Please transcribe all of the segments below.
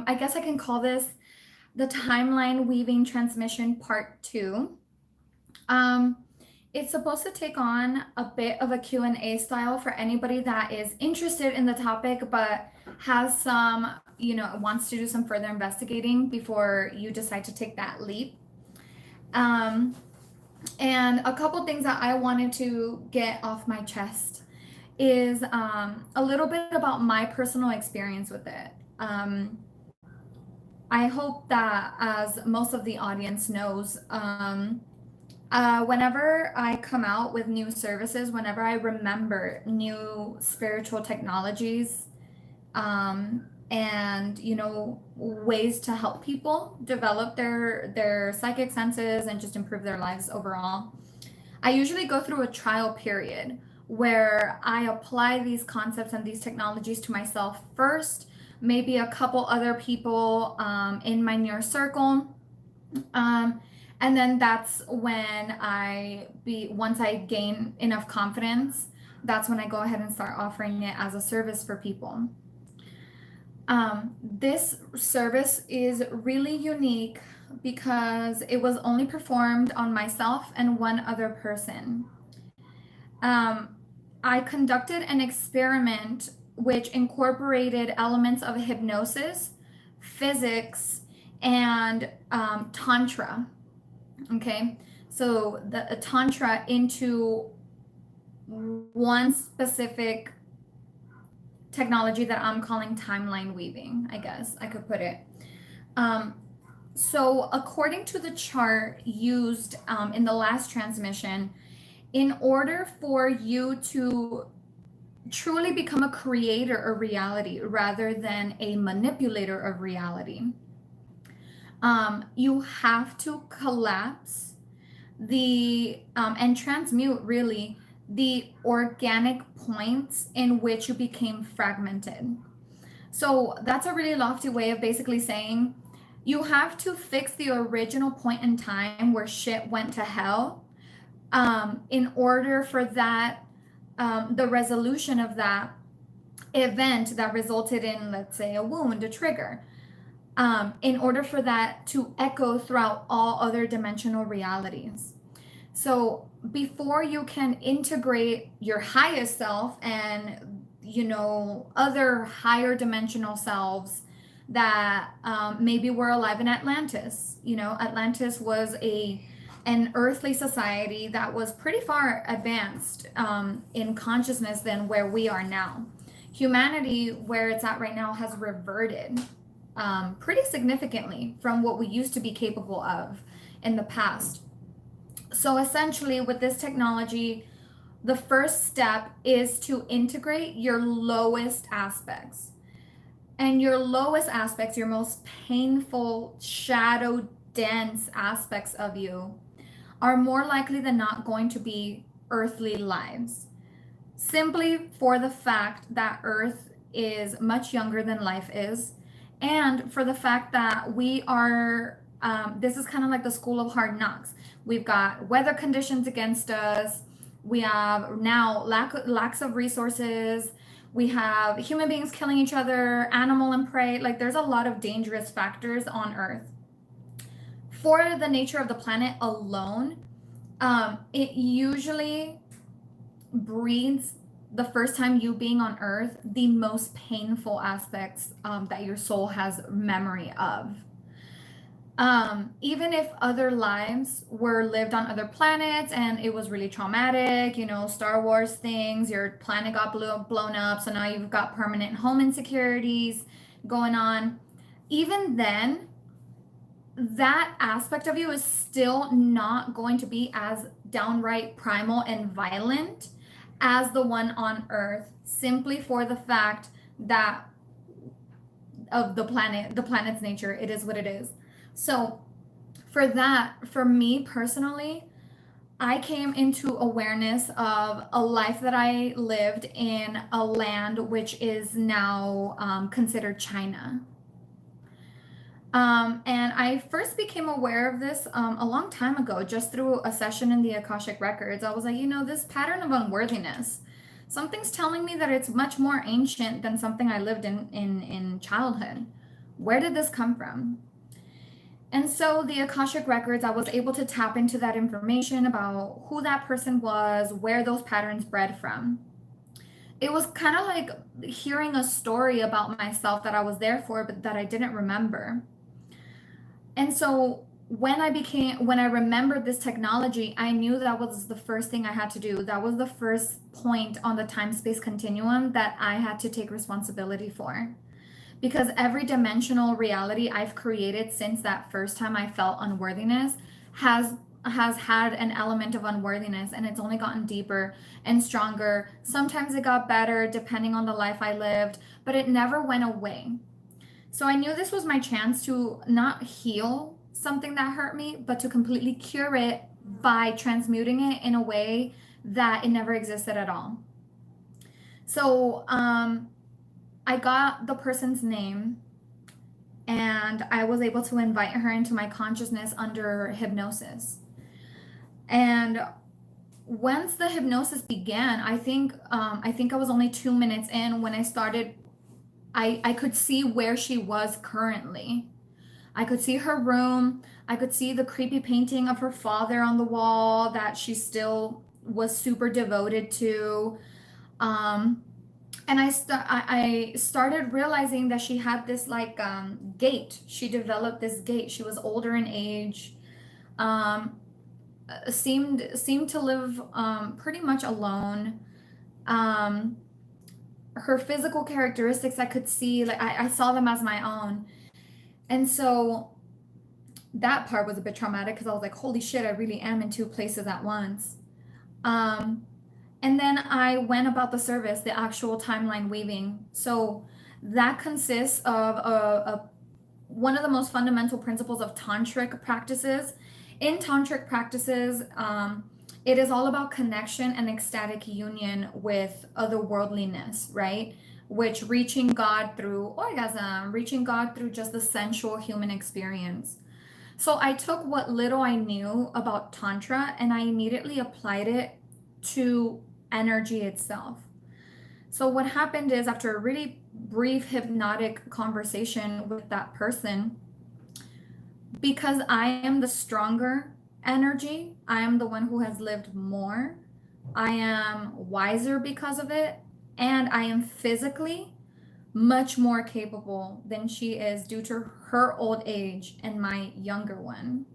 I guess I can call this the timeline weaving transmission part two. Um, it's supposed to take on a bit of a Q&A style for anybody that is interested in the topic, but has some, wants to do some further investigating before you decide to take that leap. Um, and a couple things that I wanted to get off my chest is a little bit about my personal experience with it. I hope that, as most of the audience knows, whenever I come out with new services, whenever I remember new spiritual technologies, and ways to help people develop their psychic senses and just improve their lives overall, I usually go through a trial period where I apply these concepts and these technologies to myself first, maybe a couple other people in my near circle. And then that's when once I gain enough confidence, that's when I go ahead and start offering it as a service for people. This service is really unique because it was only performed on myself and one other person. I conducted an experiment which incorporated elements of hypnosis, physics, and tantra. Okay, so the tantra into one specific technology that I'm calling timeline weaving, I guess I could put it. So according to the chart used in the last transmission, in order for you to truly become a creator of reality rather than a manipulator of reality, you have to collapse and transmute really the organic points in which you became fragmented. So that's a really lofty way of basically saying you have to fix the original point in time where shit went to hell, in order for that, the resolution of that event that resulted in, let's say, a wound, a trigger, in order for that to echo throughout all other dimensional realities. So before you can integrate your highest self and other higher dimensional selves that maybe were alive in Atlantis. Atlantis was an earthly society that was pretty far advanced in consciousness than where we are now. Humanity, where it's at right now, has reverted pretty significantly from what we used to be capable of in the past. So essentially, with this technology, the first step is to integrate your lowest aspects. And your lowest aspects, your most painful, shadow dense aspects of you, are more likely than not going to be earthly lives. Simply for the fact that Earth is much younger than life is, and for the fact that we are, this is kind of like the school of hard knocks. We've got weather conditions against us. We have now lacks of resources. We have human beings killing each other, animal and prey. Like, there's a lot of dangerous factors on Earth. For the nature of the planet alone, it usually breeds, the first time you being on Earth, the most painful aspects that your soul has memory of. Even if other lives were lived on other planets and it was really traumatic, Star Wars things, your planet got blown up, so now you've got permanent home insecurities going on. Even then, that aspect of you is still not going to be as downright primal and violent as the one on Earth, simply for the fact that of the planet's nature. It is what it is. So for me personally, I came into awareness of a life that I lived in a land which is now considered China. And I first became aware of this a long time ago, just through a session in the Akashic Records. I was like, this pattern of unworthiness, something's telling me that it's much more ancient than something I lived in childhood. Where did this come from? And so the Akashic Records, I was able to tap into that information about who that person was, where those patterns bred from. It was kind of like hearing a story about myself that I was there for, but that I didn't remember. And so when I remembered this technology, I knew that was the first thing I had to do. That was the first point on the time space continuum that I had to take responsibility for. Because every dimensional reality I've created since that first time I felt unworthiness has had an element of unworthiness, and it's only gotten deeper and stronger. Sometimes it got better depending on the life I lived, but it never went away. So I knew this was my chance to not heal something that hurt me, but to completely cure it by transmuting it in a way that it never existed at all. So I got the person's name, and I was able to invite her into my consciousness under hypnosis. And once the hypnosis began, I think I was only 2 minutes in when I started. I could see where she was currently. I could see her room. I could see the creepy painting of her father on the wall that she still was super devoted to. And I started realizing that she had this like gait. She developed this gait. She was older in age. Seemed to live pretty much alone. Her physical characteristics I could see, like I saw them as my own. And so that part was a bit traumatic because I was like, holy shit, I really am in two places at once. And then I went about the service, the actual timeline weaving. So that consists of one of the most fundamental principles of tantric practices. In tantric practices, it is all about connection and ecstatic union with otherworldliness, right? Which reaching God through orgasm, reaching God through just the sensual human experience. So I took what little I knew about Tantra and I immediately applied it to energy itself. So what happened is, after a really brief hypnotic conversation with that person, because I am the stronger energy, I am the one who has lived more, I am wiser because of it, and I am physically much more capable than she is due to her old age and my younger one.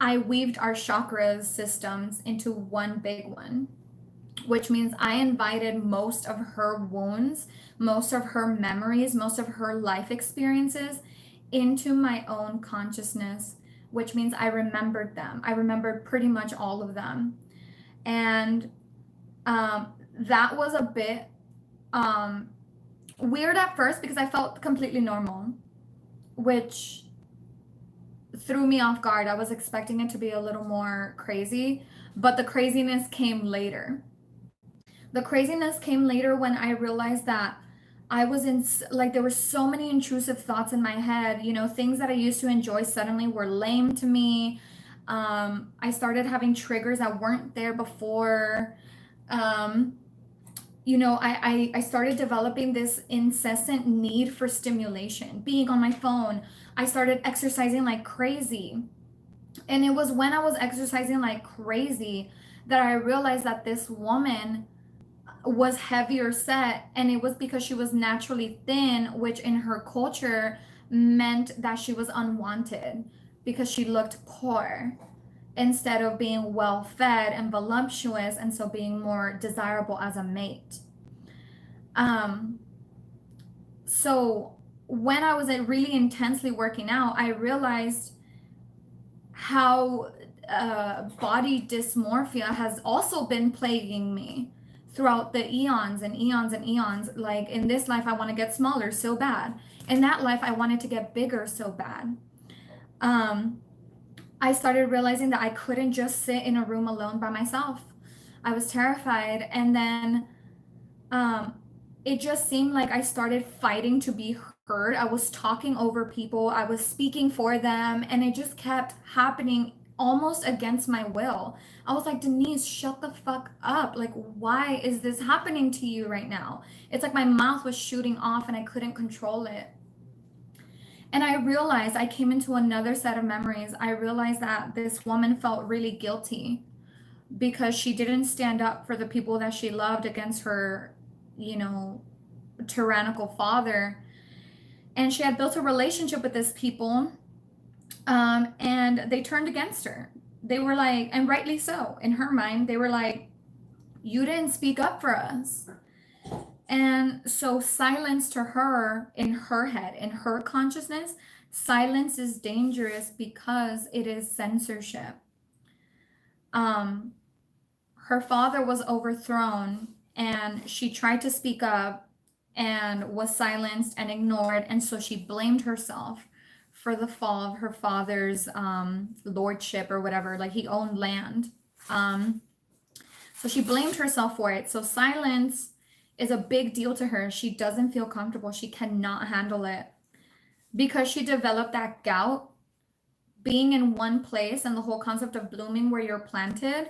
I weaved our chakras systems into one big one, which means I invited most of her wounds, most of her memories, most of her life experiences into my own consciousness, which means I remembered them. I remembered pretty much all of them. And that was a bit weird at first because I felt completely normal, which threw me off guard. I was expecting it to be a little more crazy, but the craziness came later. The craziness came later when I realized that I was in, like, there were so many intrusive thoughts in my head. You know, things that I used to enjoy suddenly were lame to me. I started having triggers that weren't there before. You know, I started developing this incessant need for stimulation, being on my phone. I started exercising like crazy. And it was when I was exercising like crazy that I realized that this woman was heavier set, and it was because she was naturally thin, which in her culture meant that she was unwanted because she looked poor instead of being well fed and voluptuous, and so being more desirable as a mate. So when I was really intensely working out, I realized how body dysmorphia has also been plaguing me throughout the eons and eons and eons. Like, in this life, I want to get smaller so bad. In that life, I wanted to get bigger so bad. I started realizing that I couldn't just sit in a room alone by myself. I was terrified. And then it just seemed like I started fighting to be heard. I was talking over people, I was speaking for them, and it just kept happening almost against my will. I was like, Denise, shut the fuck up. Like, why is this happening to you right now? It's like my mouth was shooting off and I couldn't control it. And I realized, I came into another set of memories. I realized that this woman felt really guilty because she didn't stand up for the people that she loved against her, you know, tyrannical father. And she had built a relationship with these people, and they turned against her. They were like, and rightly so, in her mind, they were like, you didn't speak up for us. And so silence to her, in her head, in her consciousness, silence is dangerous because it is censorship. Her father was overthrown and she tried to speak up and was silenced and ignored. And so she blamed herself for the fall of her father's lordship or whatever, like he owned land. So she blamed herself for it. So silence is a big deal to her. She doesn't feel comfortable. She cannot handle it because she developed that gout. Being in one place and the whole concept of blooming where you're planted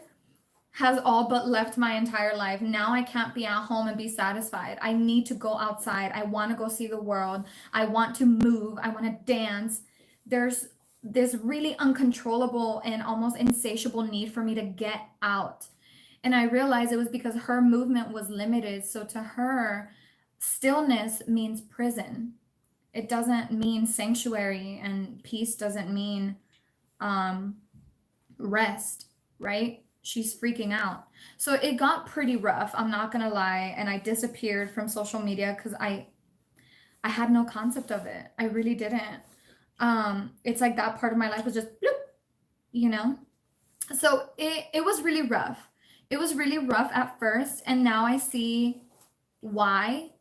has all but left my entire life. Now I can't be at home and be satisfied. I need to go outside. I want to go see the world. I want to move. I want to dance. There's this really uncontrollable and almost insatiable need for me to get out. And I realized it was because her movement was limited. So to her, stillness means prison. It doesn't mean sanctuary, and peace doesn't mean rest, right? She's freaking out. So it got pretty rough, I'm not gonna lie, and I disappeared from social media because I had no concept of it. I really didn't. It's like that part of my life was just bloop, you know? So it was really rough. It was really rough at first, and now I see why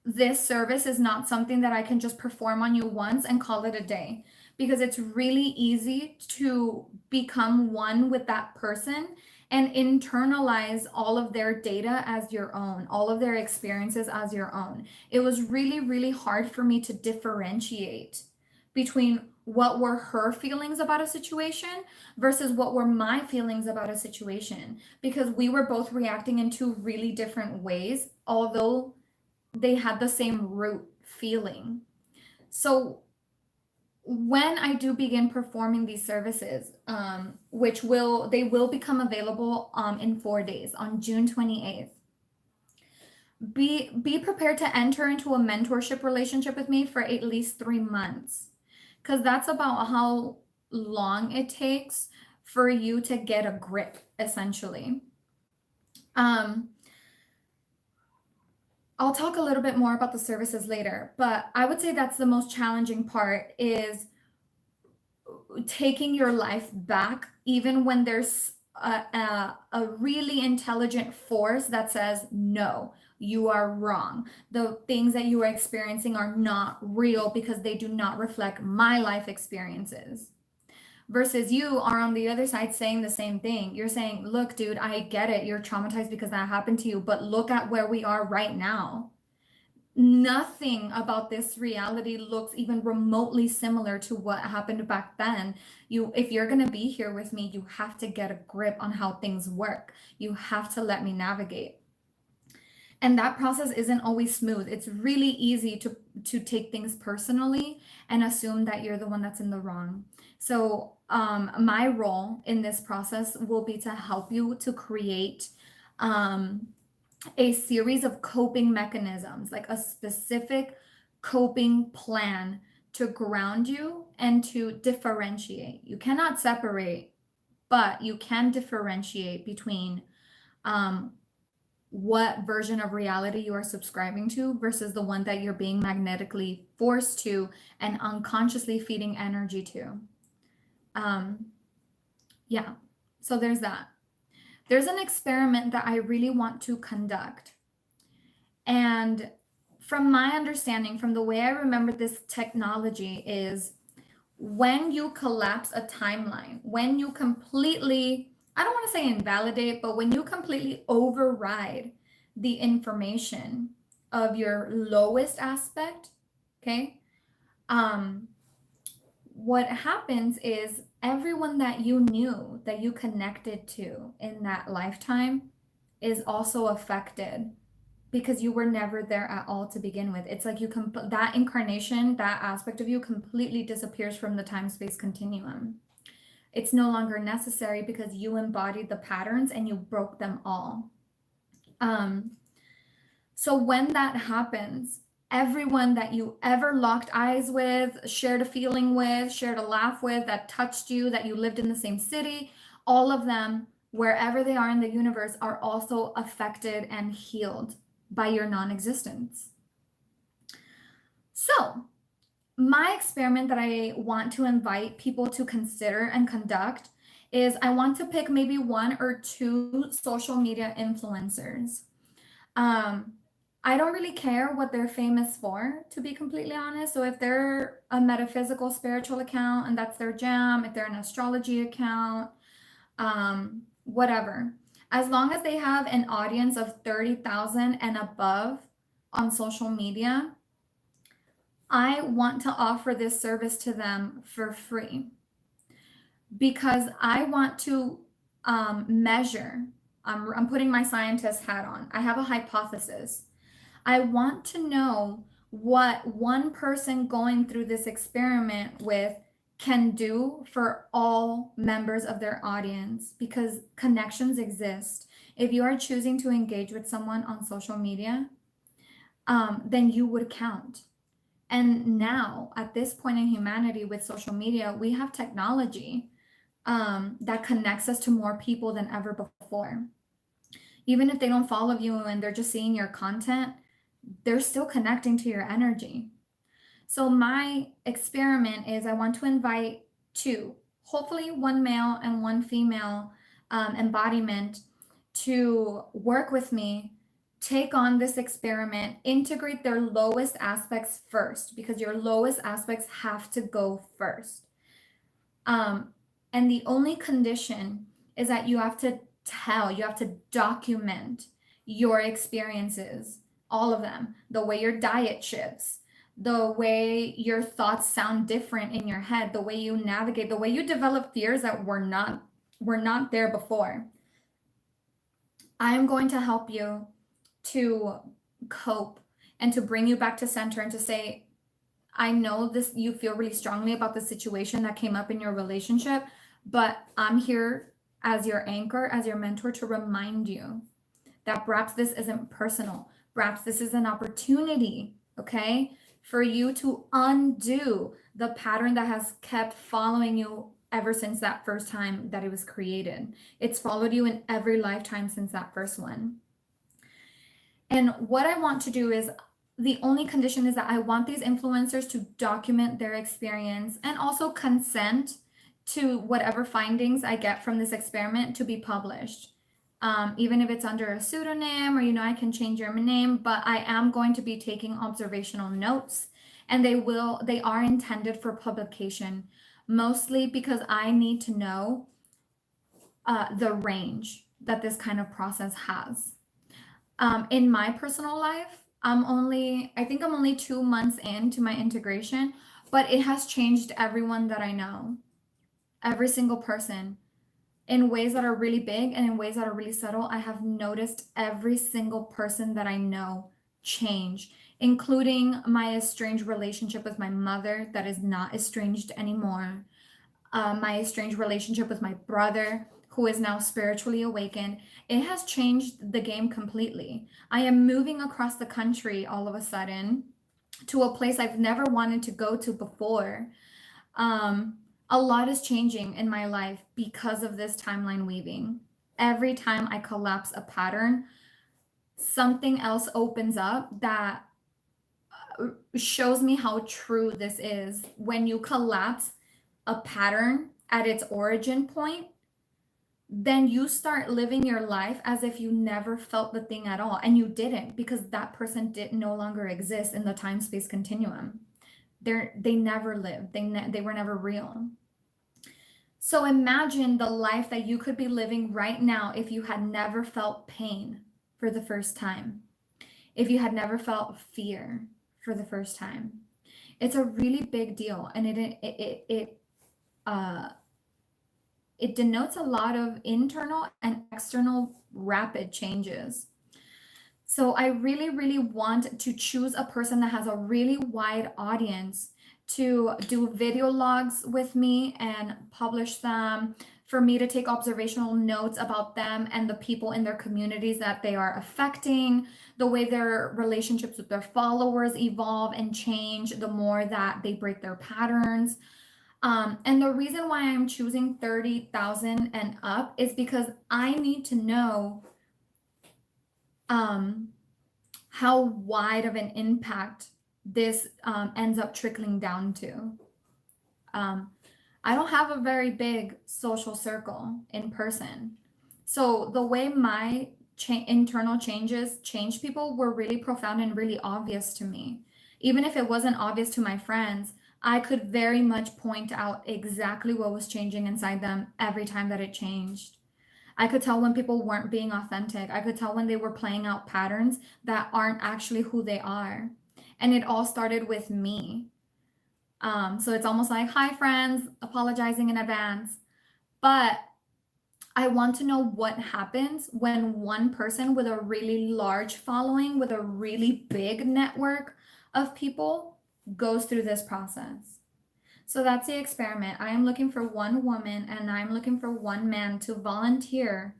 this service is not something that I can just perform on you once and call it a day, because it's really easy to become one with that person and internalize all of their data as your own, all of their experiences as your own. It was really, really hard for me to differentiate between what were her feelings about a situation versus what were my feelings about a situation, because we were both reacting in two really different ways, although they had the same root feeling. So when I do begin performing these services, they will become available in 4 days on June 28th. Be prepared to enter into a mentorship relationship with me for at least 3 months, because that's about how long it takes for you to get a grip, essentially. I'll talk a little bit more about the services later, but I would say that's the most challenging part, is taking your life back, even when there's a really intelligent force that says, no, you are wrong. The things that you are experiencing are not real because they do not reflect my life experiences. Versus you are on the other side saying the same thing. You're saying, look, dude, I get it. You're traumatized because that happened to you, but look at where we are right now. Nothing about this reality looks even remotely similar to what happened back then. If you're going to be here with me, you have to get a grip on how things work. You have to let me navigate. And that process isn't always smooth. It's really easy to take things personally and assume that you're the one that's in the wrong. So my role in this process will be to help you to create a series of coping mechanisms, like a specific coping plan to ground you and to differentiate. You cannot separate, but you can differentiate between what version of reality you are subscribing to versus the one that you're being magnetically forced to and unconsciously feeding energy to. Yeah, so there's that. There's an experiment that I really want to conduct. And from my understanding, from the way I remember this technology, is when you collapse a timeline, when you completely, I don't want to say invalidate, but when you completely override the information of your lowest aspect, okay? what happens is everyone that you knew, that you connected to in that lifetime, is also affected because you were never there at all to begin with. It's like that incarnation, that aspect of you completely disappears from the time-space continuum. It's no longer necessary because you embodied the patterns and you broke them all. So when that happens, everyone that you ever locked eyes with, shared a feeling with, shared a laugh with, that touched you, that you lived in the same city, all of them, wherever they are in the universe, are also affected and healed by your non-existence. So my experiment that I want to invite people to consider and conduct is I want to pick maybe 1 or 2 social media influencers. I don't really care what they're famous for, to be completely honest. So if they're a metaphysical spiritual account and that's their jam, if they're an astrology account, whatever. As long as they have an audience of 30,000 and above on social media, I want to offer this service to them for free because I want to measure. I'm putting my scientist hat on. I have a hypothesis. I want to know what one person going through this experiment with can do for all members of their audience because connections exist. If you are choosing to engage with someone on social media, then you would count. And now, at this point in humanity with social media, we have technology that connects us to more people than ever before. Even if they don't follow you and they're just seeing your content, they're still connecting to your energy. So my experiment is I want to invite 2, hopefully 1 male and 1 female embodiment to work with me, take on this experiment, integrate their lowest aspects first, because your lowest aspects have to go first. And the only condition is that you have to document your experiences, all of them, the way your diet shifts, the way your thoughts sound different in your head, the way you navigate, the way you develop fears that were not there before. I'm going to help you to cope and to bring you back to center and to say, I know this, you feel really strongly about the situation that came up in your relationship, but I'm here as your anchor, as your mentor, to remind you that perhaps this isn't personal. Perhaps this is an opportunity, okay, for you to undo the pattern that has kept following you ever since that first time that it was created. It's followed you in every lifetime since that first one. And what I want to do is, the only condition is that I want these influencers to document their experience and also consent to whatever findings I get from this experiment to be published. Even if it's under a pseudonym, or, I can change your name, but I am going to be taking observational notes, and they are intended for publication, mostly because I need to know the range that this kind of process has. In my personal life, I think I'm only 2 months into my integration, but it has changed everyone that I know, every single person, in ways that are really big and in ways that are really subtle. I have noticed every single person that I know change, including my estranged relationship with my mother that is not estranged anymore, my estranged relationship with my brother, who is now spiritually awakened. It has changed the game completely. I am moving across the country all of a sudden to a place I've never wanted to go to before. A lot is changing in my life because of this timeline weaving. Every time I collapse a pattern, something else opens up that shows me how true this is. When you collapse a pattern at its origin point, then you start living your life as if you never felt the thing at all. And you didn't, because that person did no longer exist in the time-space continuum. They never lived. They were never real. So imagine the life that you could be living right now if you had never felt pain for the first time, if you had never felt fear for the first time, It's a really big deal, and uh, it denotes a lot of internal and external rapid changes. So I really, really want to choose a person that has a really wide audience to do video logs with me and publish them, for me to take observational notes about them and the people in their communities that they are affecting, the way their relationships with their followers evolve and change the more that they break their patterns. And the reason why I'm choosing 30,000 and up is because I need to know um, how wide of an impact this ends up trickling down to. Um, I don't have a very big social circle in person. So the way my internal changes change people were really profound and really obvious to me. Even if it wasn't obvious to my friends, I could very much point out exactly what was changing inside them every time that it changed. I could tell when people weren't being authentic. I could tell when they were playing out patterns that aren't actually who they are. And it all started with me. So it's almost like, hi, friends, apologizing in advance. But I want to know what happens when one person with a really large following, with a really big network of people, goes through this process. So that's the experiment. I am looking for one woman and I'm looking for one man to volunteer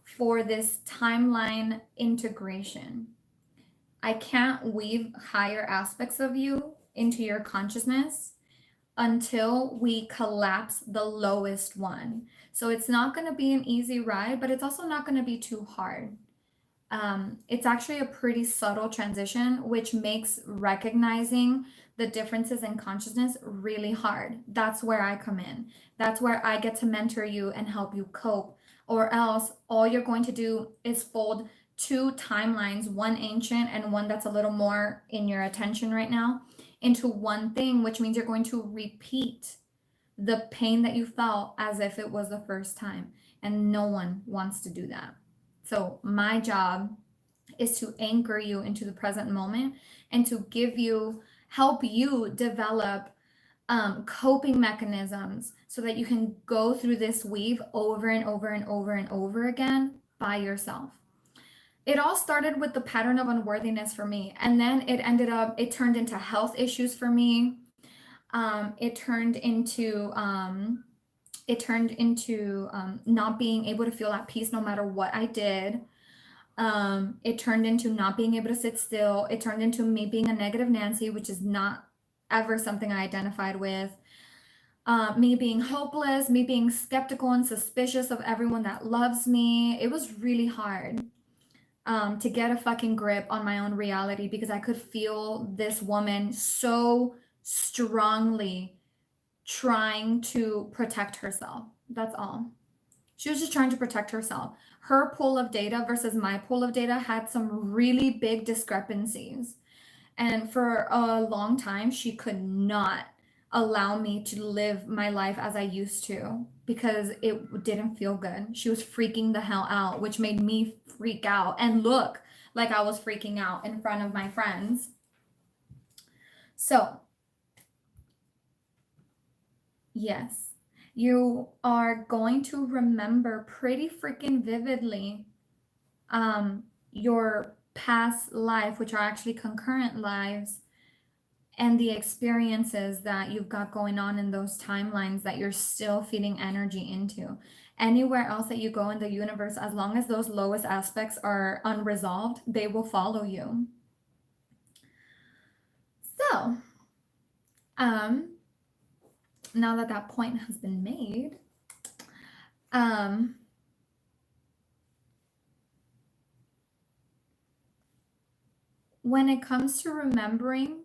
for this timeline integration. I can't weave higher aspects of you into your consciousness until we collapse the lowest one. So it's not going to be an easy ride, but it's also not going to be too hard. It's actually a pretty subtle transition, which makes recognizing the differences in consciousness really hard. That's where I come in. That's where I get to mentor you and help you cope. Or else, all you're going to do is fold two timelines, one ancient and one that's a little more in your attention right now, into one thing, which means you're going to repeat the pain that you felt as if it was the first time. And no one wants to do that. So, my job is to anchor you into the present moment and to help you develop coping mechanisms so that you can go through this weave over and over and over and over again by yourself. It all started with the pattern of unworthiness for me, and then it turned into health issues for me. It turned into not being able to feel at peace no matter what I did. It turned into not being able to sit still. It turned into me being a negative Nancy, which is not ever something I identified with. Me being hopeless, me being skeptical and suspicious of everyone that loves me. It was really hard to get a fucking grip on my own reality because I could feel this woman so strongly trying to protect herself. That's all. She was just trying to protect herself. Her pool of data versus my pool of data had some really big discrepancies. And for a long time, she could not allow me to live my life as I used to because it didn't feel good. She was freaking the hell out, which made me freak out and look like I was freaking out in front of my friends. So, yes, you are going to remember pretty freaking vividly your past life, which are actually concurrent lives, and the experiences that you've got going on in those timelines that you're still feeding energy into. Anywhere else that you go in the universe, as long as those lowest aspects are unresolved, they will follow you. So, now that that point has been made, when it comes to remembering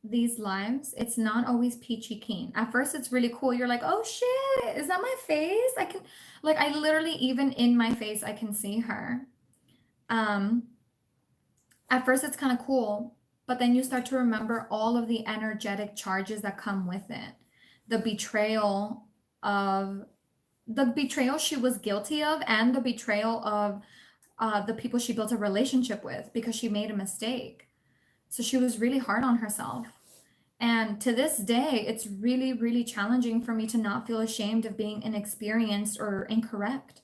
these lives, it's not always peachy keen. At first, it's really cool. You're like, oh shit, is that my face? I literally, even in my face, I can see her. At first, it's kind of cool, but then you start to remember all of the energetic charges that come with it. The betrayal she was guilty of, and the betrayal of the people she built a relationship with because she made a mistake. So she was really hard on herself. And to this day, it's really, really challenging for me to not feel ashamed of being inexperienced or incorrect.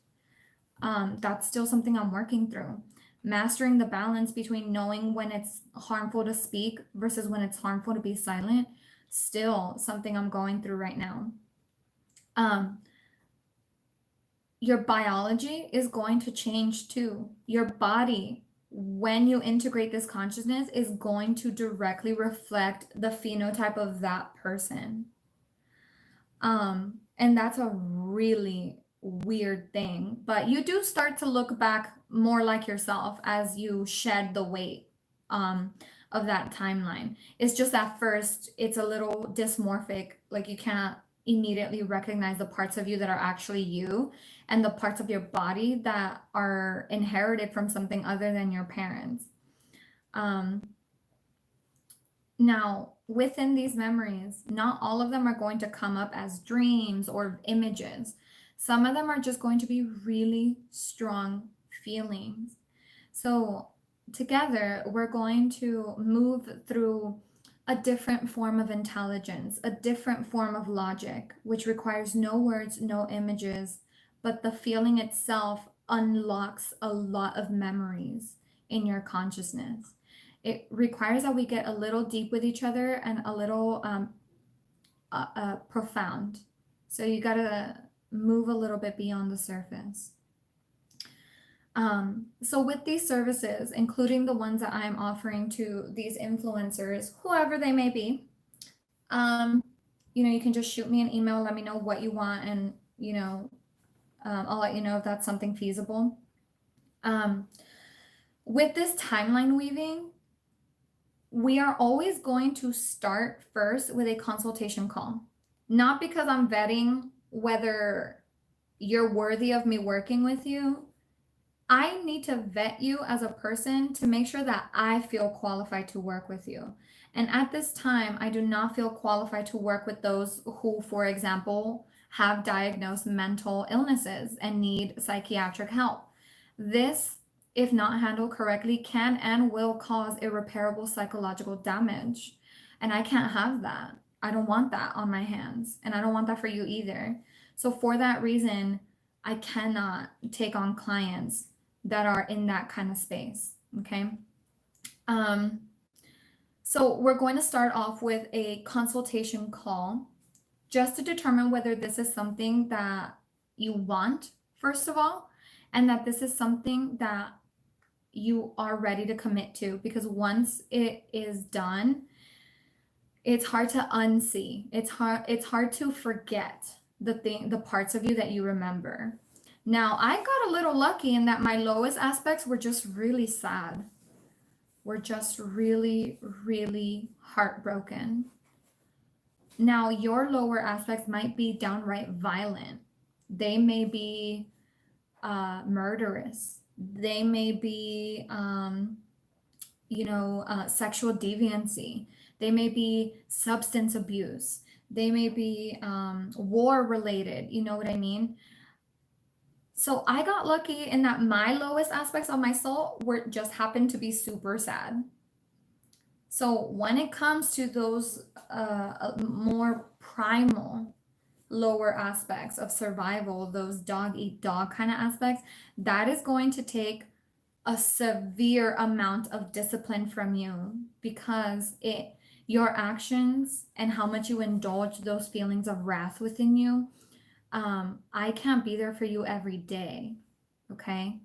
That's still something I'm working through. Mastering the balance between knowing when it's harmful to speak versus when it's harmful to be silent, still something I'm going through right now. Um, your biology is going to change too. Your body, when you integrate this consciousness, is going to directly reflect the phenotype of that person. And that's a really weird thing, but you do start to look back more like yourself as you shed the weight um, of that timeline. It's just at first, it's a little dysmorphic, like you can't immediately recognize the parts of you that are actually you and the parts of your body that are inherited from something other than your parents. Um, Now, within these memories, not all of them are going to come up as dreams or images. Some of them are just going to be really strong feelings. So, together, we're going to move through a different form of intelligence, a different form of logic, which requires no words, no images, but the feeling itself unlocks a lot of memories in your consciousness. It requires that we get a little deep with each other and a little profound. So you gotta move a little bit beyond the surface. So with these services, including the ones that I'm offering to these influencers, whoever they may be, um, you can just shoot me an email, let me know what you want, and I'll let you know if that's something feasible. With this timeline weaving, we are always going to start first with a consultation call. Not because I'm vetting whether you're worthy of me working with you. I need to vet you as a person to make sure that I feel qualified to work with you. And at this time, I do not feel qualified to work with those who, for example, have diagnosed mental illnesses and need psychiatric help. This, if not handled correctly, can and will cause irreparable psychological damage. And I can't have that. I don't want that on my hands. And I don't want that for you either. So, for that reason, I cannot take on clients that are in that kind of space. Okay. So, we're going to start off with a consultation call just to determine whether this is something that you want, first of all, and that this is something that you are ready to commit to, because once it is done, it's hard to unsee. It's hard to forget the parts of you that you remember. Now, I got a little lucky in that my lowest aspects were just really sad. Were just really, really heartbroken. Now, your lower aspects might be downright violent. They may be murderous. They may be, sexual deviancy. They may be substance abuse. They may be war related. You know what I mean? So I got lucky in that my lowest aspects of my soul were just happened to be super sad. So when it comes to those more primal lower aspects of survival, those dog eat dog kind of aspects, that is going to take a severe amount of discipline from you, because your actions and how much you indulge those feelings of wrath within you, I can't be there for you every day. Okay.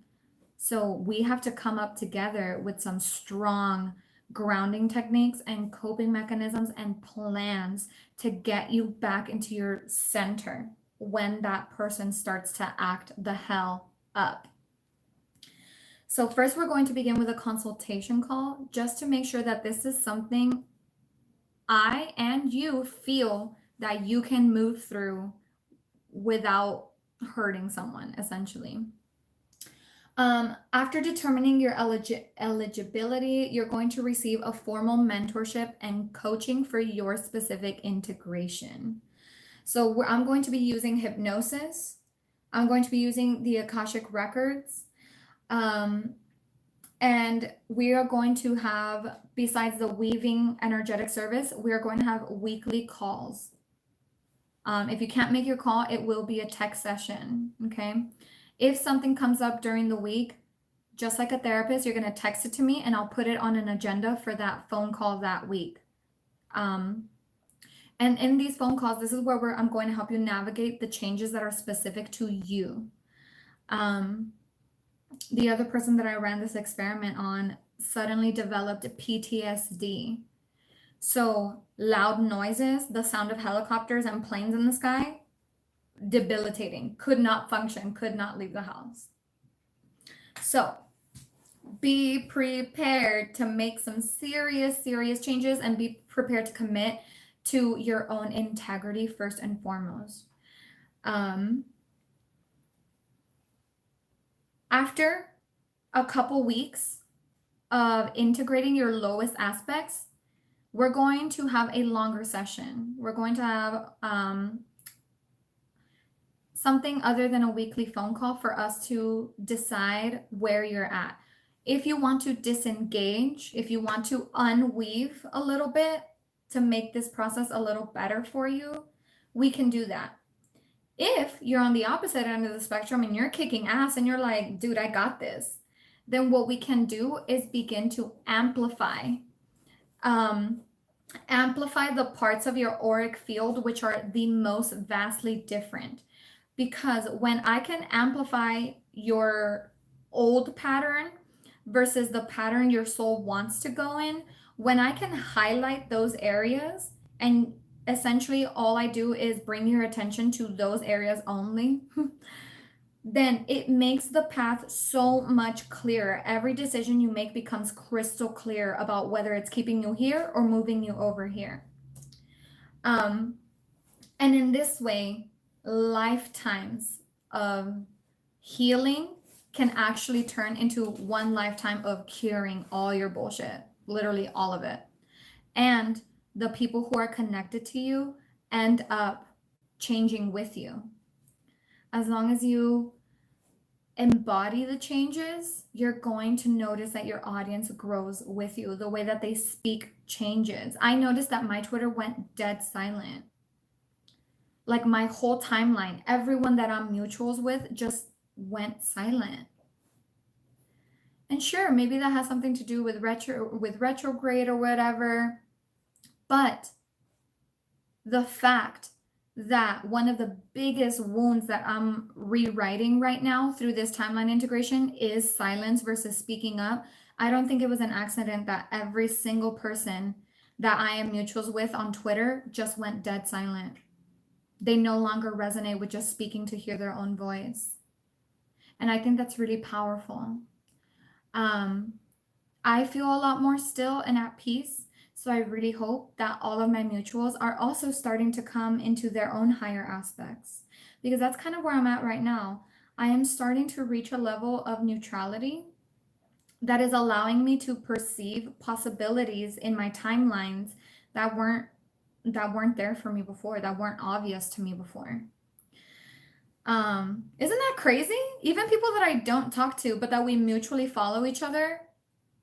So we have to come up together with some strong grounding techniques and coping mechanisms and plans to get you back into your center when that person starts to act the hell up. So first, we're going to begin with a consultation call just to make sure that this is something I and you feel that you can move through without hurting someone, essentially. After determining your eligibility, you're going to receive a formal mentorship and coaching for your specific integration. So I'm going to be using hypnosis. I'm going to be using the Akashic Records. And we are going to have, besides the weaving energetic service, we are going to have weekly calls. If you can't make your call, it will be a text session. Okay. If something comes up during the week, just like a therapist, you're going to text it to me and I'll put it on an agenda for that phone call that week. And in these phone calls, this is where I'm going to help you navigate the changes that are specific to you. The other person that I ran this experiment on suddenly developed PTSD. So loud noises, the sound of helicopters and planes in the sky, debilitating, could not function, could not leave the house. So be prepared to make some serious changes and be prepared to commit to your own integrity first and foremost. After a couple weeks of integrating your lowest aspects, we're going to have a longer session. We're going to have something other than a weekly phone call for us to decide where you're at. If you want to disengage, if you want to unweave a little bit to make this process a little better for you, we can do that. If you're on the opposite end of the spectrum and you're kicking ass and you're like, dude, I got this, then what we can do is begin to amplify the parts of your auric field which are the most vastly different. Because when I can amplify your old pattern versus the pattern your soul wants to go in, when I can highlight those areas and essentially all I do is bring your attention to those areas only, then it makes the path so much clearer. Every decision you make becomes crystal clear about whether it's keeping you here or moving you over here. And in this way, lifetimes of healing can actually turn into one lifetime of curing all your bullshit, literally all of it. And the people who are connected to you end up changing with you. As long as you embody the changes, you're going to notice that your audience grows with you. The way that they speak changes. I noticed that my Twitter went dead silent. Like my whole timeline, everyone that I'm mutuals with just went silent. And sure, maybe that has something to do with retrograde or whatever. But the fact that one of the biggest wounds that I'm rewriting right now through this timeline integration is silence versus speaking up. I don't think it was an accident that every single person that I am mutuals with on Twitter just went dead silent. They no longer resonate with just speaking to hear their own voice. And I think that's really powerful. I feel a lot more still and at peace. So I really hope that all of my mutuals are also starting to come into their own higher aspects, because that's kind of where I'm at right now. I am starting to reach a level of neutrality that is allowing me to perceive possibilities in my timelines that weren't there for me before, that weren't obvious to me before. Isn't that crazy? Even people that I don't talk to, but that we mutually follow each other,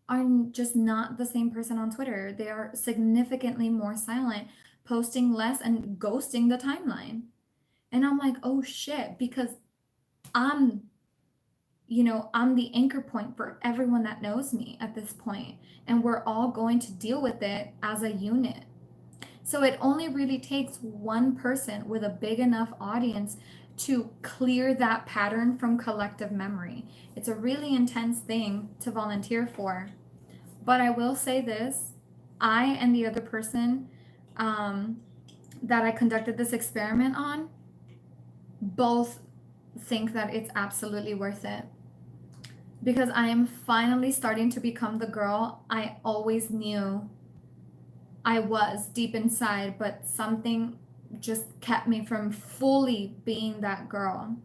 are just not the same person on Twitter. They are significantly more silent, posting less and ghosting the timeline. And I'm like, oh shit, because I'm the anchor point for everyone that knows me at this point, and we're all going to deal with it as a unit. So it only really takes one person with a big enough audience to clear that pattern from collective memory. It's a really intense thing to volunteer for. But I will say this, I and the other person that I conducted this experiment on both think that it's absolutely worth it. Because I am finally starting to become the girl I always knew I was deep inside, but something just kept me from fully being that girl.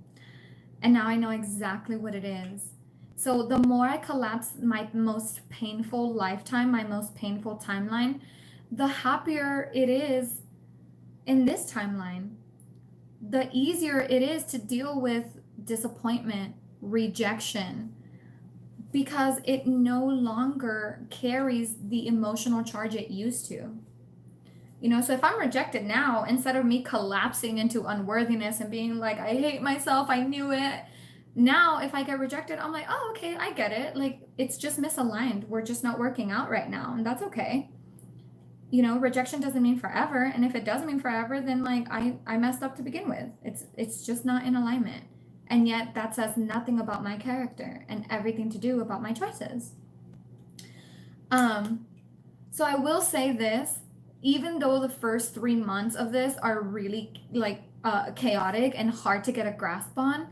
And now I know exactly what it is. So the more I collapse my most painful lifetime, my most painful timeline, the happier it is in this timeline. The easier it is to deal with disappointment, rejection, because it no longer carries the emotional charge it used to. You know, so if I'm rejected now, instead of me collapsing into unworthiness and being like, I hate myself, I knew it. Now, if I get rejected, I'm like, oh, okay, I get it. Like, it's just misaligned. We're just not working out right now. And that's okay. You know, rejection doesn't mean forever. And if it doesn't mean forever, then like I messed up to begin with. It's just not in alignment. And yet that says nothing about my character and everything to do about my choices. So I will say this, even though the first 3 months of this are really like chaotic and hard to get a grasp on,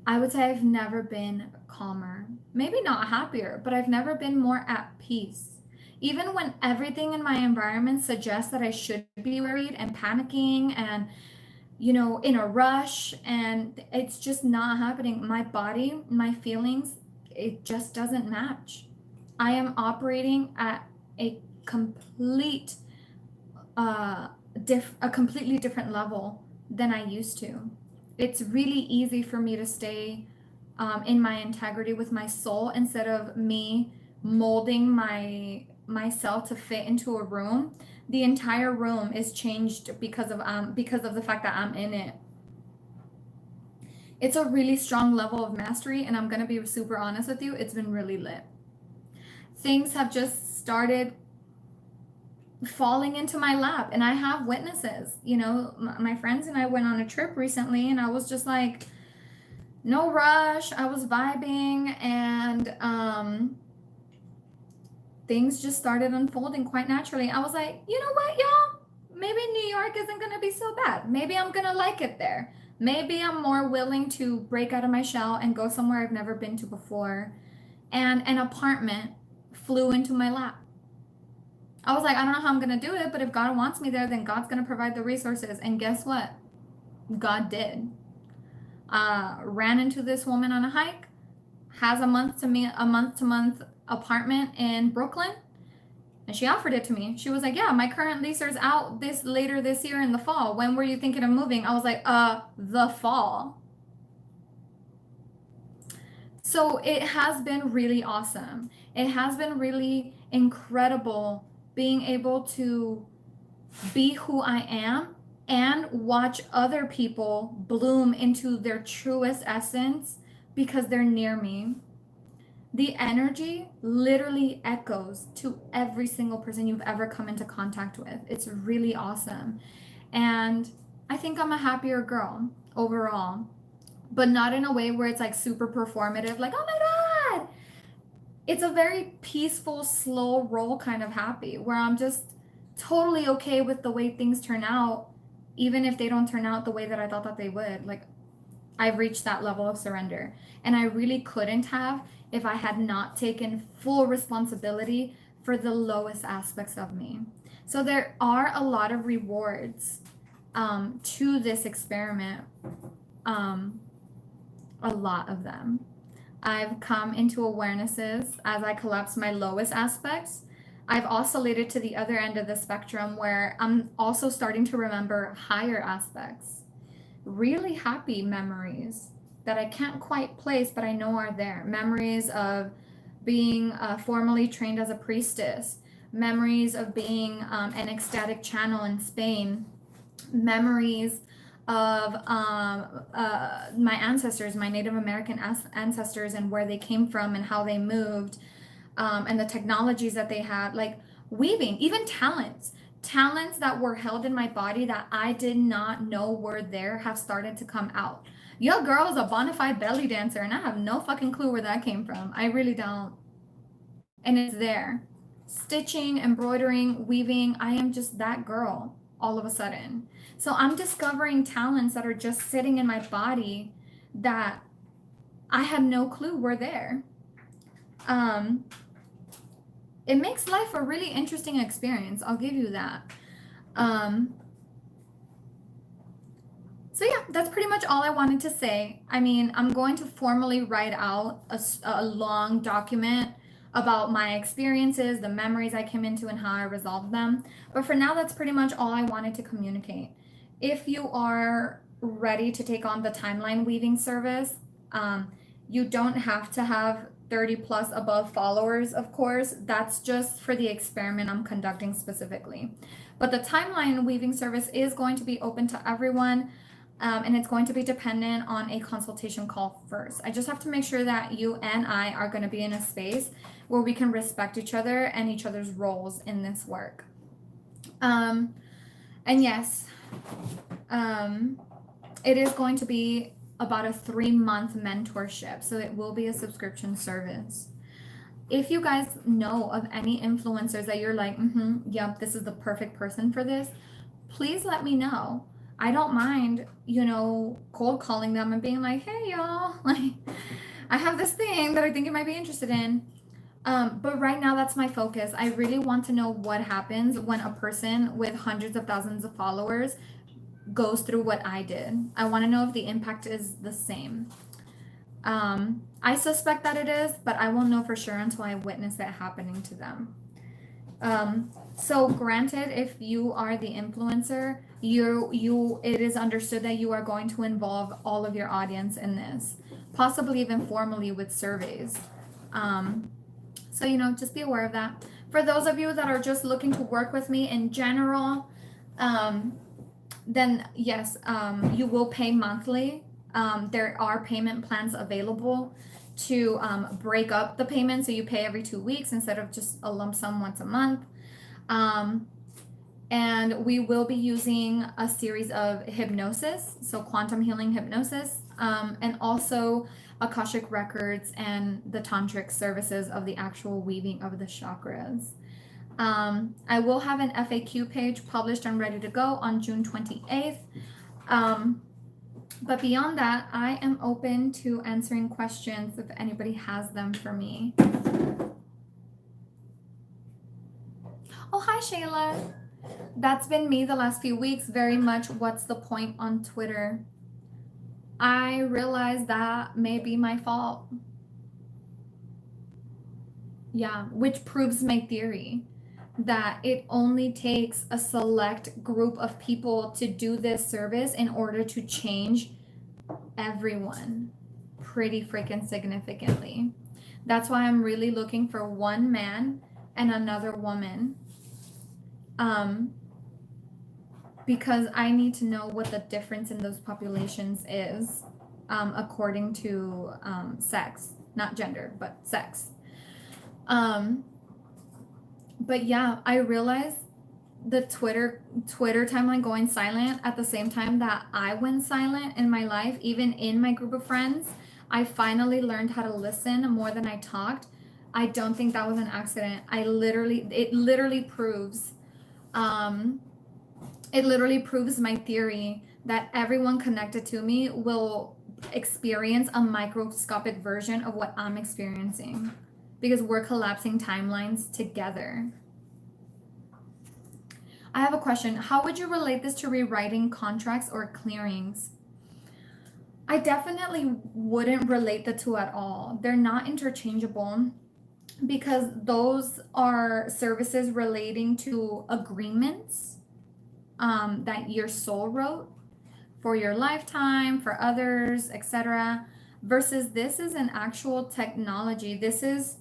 I would say I've never been calmer. Maybe not happier, but I've never been more at peace. Even when everything in my environment suggests that I should be worried and panicking and, you know, in a rush, and it's just not happening. My body, my feelings, it just doesn't match. I am operating at a complete a completely different level than I used to. It's really easy for me to stay in my integrity with my soul instead of me molding myself to fit into a room. The entire room is changed because of the fact that I'm in it. It's a really strong level of mastery, and I'm gonna be super honest with you, it's been really lit. Things have just started falling into my lap, and I have witnesses. You know, my friends and I went on a trip recently, and I was just like, no rush. I was vibing, and things just started unfolding quite naturally. I was like, you know what, y'all? Maybe New York isn't gonna be so bad. Maybe I'm gonna like it there. Maybe I'm more willing to break out of my shell and go somewhere I've never been to before. And an apartment flew into my lap. I was like, I don't know how I'm gonna do it, but if God wants me there, then God's gonna provide the resources. And guess what? God did. Ran into this woman on a hike, has a month to month apartment in Brooklyn, and she offered it to me. She was like, yeah, my current leaser's out later this year in the fall. When were you thinking of moving? I was like, the fall. So it has been really awesome. It has been really incredible being able to be who I am and watch other people bloom into their truest essence because they're near me. The energy literally echoes to every single person you've ever come into contact with. It's really awesome. And I think I'm a happier girl overall, but not in a way where it's like super performative, like, oh my God. It's a very peaceful, slow roll kind of happy where I'm just totally okay with the way things turn out, even if they don't turn out the way that I thought that they would. Like, I've reached that level of surrender. And I really couldn't have if I had not taken full responsibility for the lowest aspects of me. So there are a lot of rewards to this experiment, a lot of them. I've come into awarenesses as I collapse my lowest aspects. I've oscillated to the other end of the spectrum where I'm also starting to remember higher aspects, really happy memories that I can't quite place, but I know are there. Memories of being formally trained as a priestess, memories of being an ecstatic channel in Spain, memories of my ancestors, my Native American ancestors, and where they came from and how they moved, and the technologies that they had, like weaving, even talents that were held in my body that I did not know were there have started to come out. Your girl is a bona fide belly dancer, and I have no fucking clue where that came from. I really don't. And it's there. Stitching, embroidering, weaving. I am just that girl all of a sudden. So I'm discovering talents that are just sitting in my body that I had no clue were there. It makes life a really interesting experience. I'll give you that. So yeah, that's pretty much all I wanted to say. I mean, I'm going to formally write out a long document about my experiences, the memories I came into, and how I resolved them. But for now, that's pretty much all I wanted to communicate. If you are ready to take on the timeline weaving service, You don't have to have 30 plus above followers, of course. That's just for the experiment I'm conducting specifically. But the timeline weaving service is going to be open to everyone. And it's going to be dependent on a consultation call first. I just have to make sure that you and I are going to be in a space where we can respect each other and each other's roles in this work. And yes, it is going to be about a 3-month mentorship, so it will be a subscription service. If you guys know of any influencers that you're like, yep, this is the perfect person for this, please let me know. I don't mind, cold calling them and being like, hey, y'all, like, I have this thing that I think you might be interested in. But right now, that's my focus. I really want to know what happens when a person with hundreds of thousands of followers goes through what I did. I want to know if the impact is the same. I suspect that it is, but I won't know for sure until I witness it happening to them. So granted, if you are the influencer, it is understood that you are going to involve all of your audience in this, possibly even formally with surveys. So, just be aware of that. For those of you that are just looking to work with me in general, then yes, you will pay monthly. There are payment plans available to break up the payment, so you pay every 2 weeks instead of just a lump sum once a month. And we will be using a series of hypnosis, so quantum healing hypnosis, and also Akashic records and the tantric services of the actual weaving of the chakras. I will have an FAQ page published and ready to go on June 28th. But beyond that, I am open to answering questions if anybody has them for me. Oh, hi, Shayla. That's been me the last few weeks, very much what's the point on Twitter. I realize that may be my fault. Yeah, which proves my theory that it only takes a select group of people to do this service in order to change everyone pretty freaking significantly. That's why I'm really looking for one man and another woman. Because I need to know what the difference in those populations is, according to sex, not gender, but sex. But yeah, I realized the Twitter timeline going silent at the same time that I went silent in my life, even in my group of friends. I finally learned how to listen more than I talked. I don't think that was an accident. It literally proves my theory that everyone connected to me will experience a microscopic version of what I'm experiencing, because we're collapsing timelines together. I have a question. How would you relate this to rewriting contracts or clearings? I definitely wouldn't relate the two at all. They're not interchangeable, because those are services relating to agreements that your soul wrote for your lifetime, for others, etc. Versus this is an actual technology. This is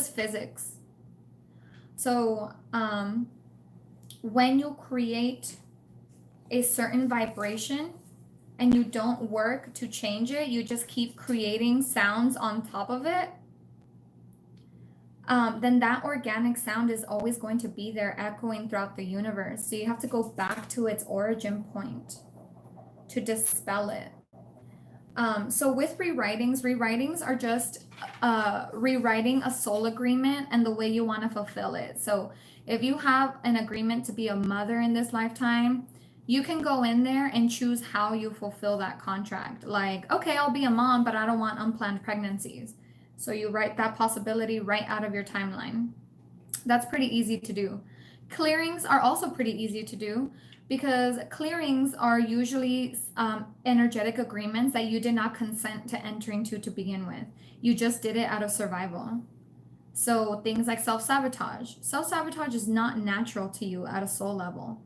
physics. So when you create a certain vibration and you don't work to change it, you just keep creating sounds on top of it, then that organic sound is always going to be there echoing throughout the universe. So you have to go back to its origin point to dispel it. So with rewritings are just rewriting a soul agreement and the way you want to fulfill it. So if you have an agreement to be a mother in this lifetime, you can go in there and choose how you fulfill that contract. Like, okay, I'll be a mom, but I don't want unplanned pregnancies. So you write that possibility right out of your timeline. That's pretty easy to do. Clearings are also pretty easy to do, because clearings are usually energetic agreements that you did not consent to entering to begin with. You just did it out of survival. So things like self-sabotage. Self-sabotage is not natural to you at a soul level.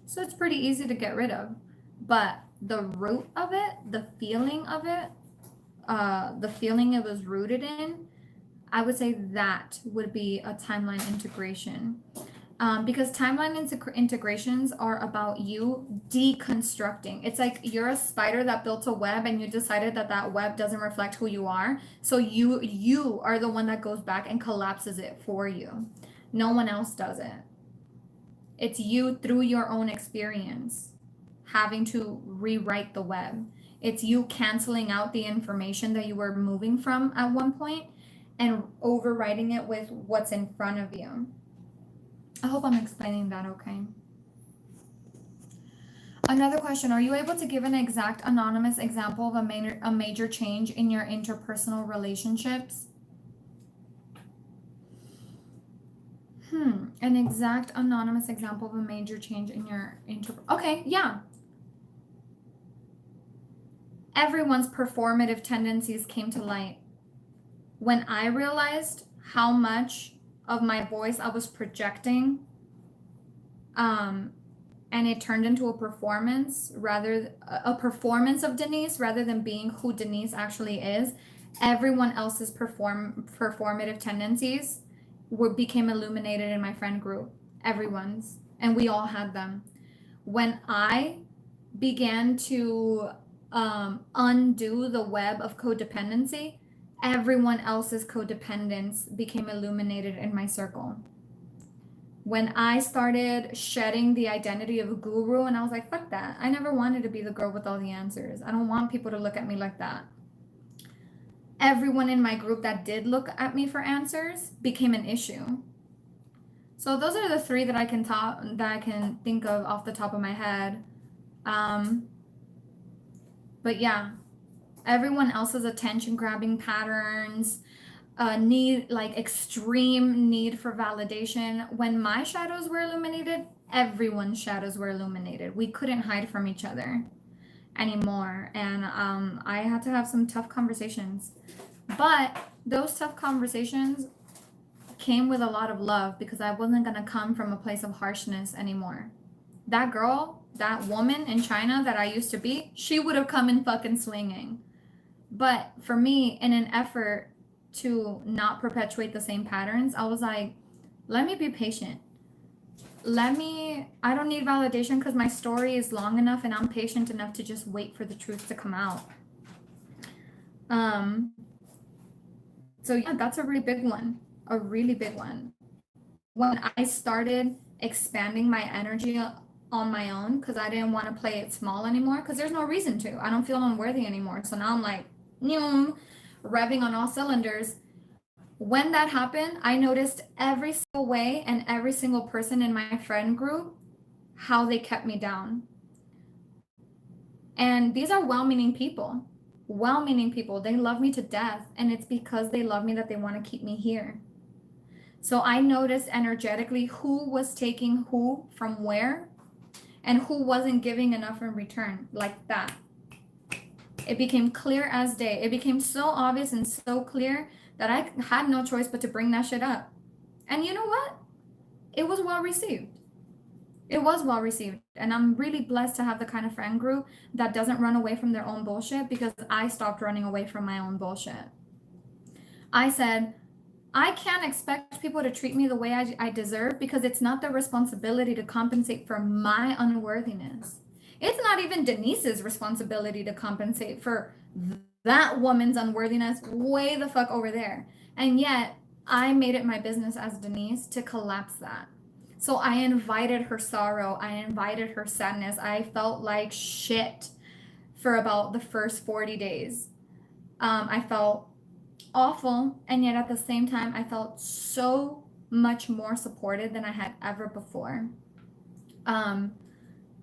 So it's pretty easy to get rid of. But the root of it, the feeling of it, the feeling it was rooted in, I would say that would be a timeline integration. Because timeline integrations are about you deconstructing. It's like you're a spider that built a web and you decided that that web doesn't reflect who you are. So you are the one that goes back and collapses it for you. No one else does it. It's you through your own experience having to rewrite the web. It's you canceling out the information that you were moving from at one point and overwriting it with what's in front of you. I hope I'm explaining that okay. Another question, are you able to give an exact anonymous example of a major change in your interpersonal relationships? An exact anonymous example of a major change in your okay, yeah. Everyone's performative tendencies came to light when I realized how much of my voice I was projecting, and it turned into a performance of Denise rather than being who Denise actually is. Everyone else's performative tendencies became illuminated in my friend group. Everyone's, and we all had them. When I began to undo the web of codependency, everyone else's codependence became illuminated in my circle. When I started shedding the identity of a guru, and I was like, fuck that. I never wanted to be the girl with all the answers. I don't want people to look at me like that. Everyone in my group that did look at me for answers became an issue. So those are the three that I can think of off the top of my head. But yeah, everyone else's attention grabbing patterns, extreme need for validation. When my shadows were illuminated, everyone's shadows were illuminated. We couldn't hide from each other anymore. And I had to have some tough conversations. But those tough conversations came with a lot of love because I wasn't going to come from a place of harshness anymore. That girl, that woman in China that I used to be, she would have come in fucking swinging. But for me, in an effort to not perpetuate the same patterns, I was like, let me be patient. I don't need validation because my story is long enough and I'm patient enough to just wait for the truth to come out. So yeah, that's a really big one. When I started expanding my energy on my own because I didn't want to play it small anymore because there's no reason to. I don't feel unworthy anymore. So now I'm like, revving on all cylinders. When that happened, I noticed every single way and every single person in my friend group, how they kept me down. And these are well-meaning people. They love me to death. And it's because they love me that they want to keep me here. So I noticed energetically who was taking who from where and who wasn't giving enough in return, like that. It became clear as day. It became so obvious and so clear that I had no choice but to bring that shit up. And you know what? It was well received. And I'm really blessed to have the kind of friend group that doesn't run away from their own bullshit because I stopped running away from my own bullshit. I said, I can't expect people to treat me the way I deserve because it's not their responsibility to compensate for my unworthiness. It's not even Denise's responsibility to compensate for that woman's unworthiness way the fuck over there. And yet, I made it my business as Denise to collapse that. So I invited her sorrow. I invited her sadness. I felt like shit for about the first 40 days. I felt awful. And yet at the same time, I felt so much more supported than I had ever before.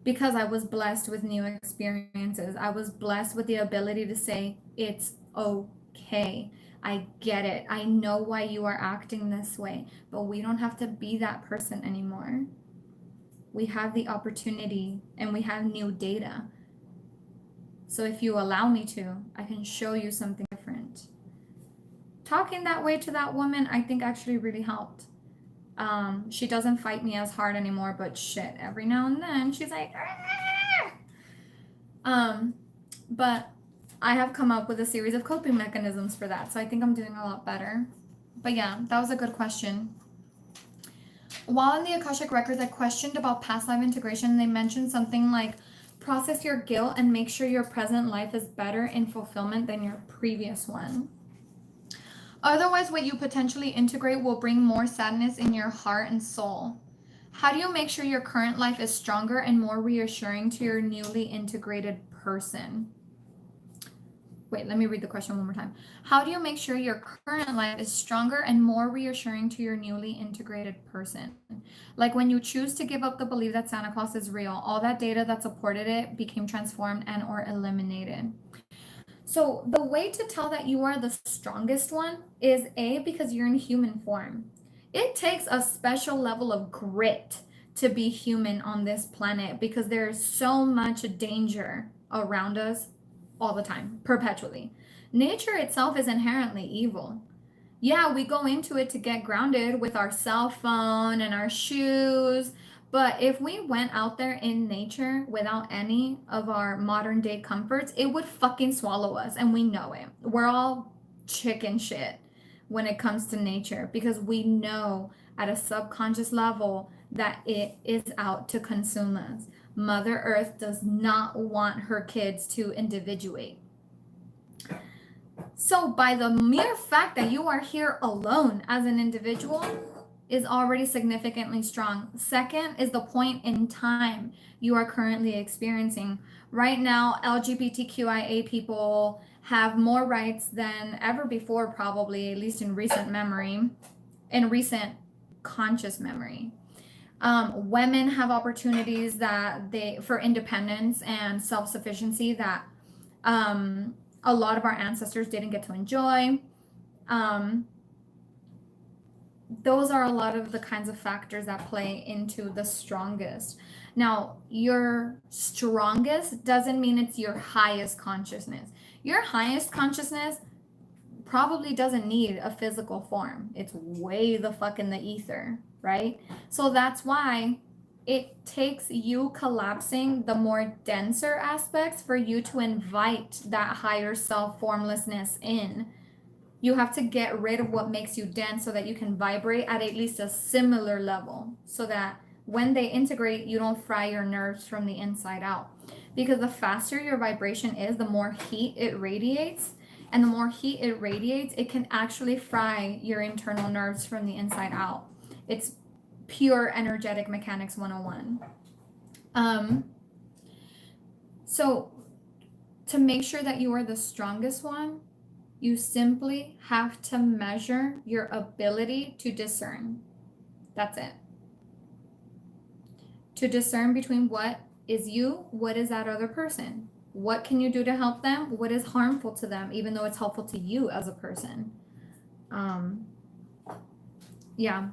Because I was blessed with new experiences. I was blessed with the ability to say, it's okay. I get it. I know why you are acting this way, but we don't have to be that person anymore. We have the opportunity and we have new data. So if you allow me to, I can show you something different. Talking that way to that woman, I think actually really helped. She doesn't fight me as hard anymore, but shit, every now and then she's like, but I have come up with a series of coping mechanisms for that. So I think I'm doing a lot better. But yeah, that was a good question. While in the Akashic Records, I questioned about past life integration. They mentioned something like process your guilt and make sure your present life is better in fulfillment than your previous one. Otherwise, what you potentially integrate will bring more sadness in your heart and soul. How do you make sure your current life is stronger and more reassuring to your newly integrated person? Wait, let me read the question one more time. How do you make sure your current life is stronger and more reassuring to your newly integrated person? Like when you choose to give up the belief that Santa Claus is real, all that data that supported it became transformed and or eliminated. So the way to tell that you are the strongest one is A, because you're in human form. It takes a special level of grit to be human on this planet because there's so much danger around us all the time, perpetually. Nature itself is inherently evil. Yeah, we go into it to get grounded with our cell phone and our shoes. But if we went out there in nature without any of our modern day comforts, it would fucking swallow us. And we know it. We're all chicken shit when it comes to nature because we know at a subconscious level that it is out to consume us. Mother Earth does not want her kids to individuate. So by the mere fact that you are here alone as an individual is already significantly strong. Second is the point in time you are currently experiencing. Right now, LGBTQIA people have more rights than ever before, probably, at least in recent memory, in recent conscious memory. Women have opportunities that for independence and self-sufficiency that a lot of our ancestors didn't get to enjoy. Those are a lot of the kinds of factors that play into the strongest. Now, your strongest doesn't mean it's your highest consciousness. Your highest consciousness probably doesn't need a physical form. It's way the fuck in the ether, right? So that's why it takes you collapsing the more denser aspects for you to invite that higher self formlessness in. You have to get rid of what makes you dense so that you can vibrate at least a similar level so that when they integrate, you don't fry your nerves from the inside out. Because the faster your vibration is, the more heat it radiates. And the more heat it radiates, it can actually fry your internal nerves from the inside out. It's pure energetic mechanics 101. So to make sure that you are the strongest one, you simply have to measure your ability to discern. That's it. To discern between what is you, what is that other person. What can you do to help them? What is harmful to them, even though it's helpful to you as a person? Yeah,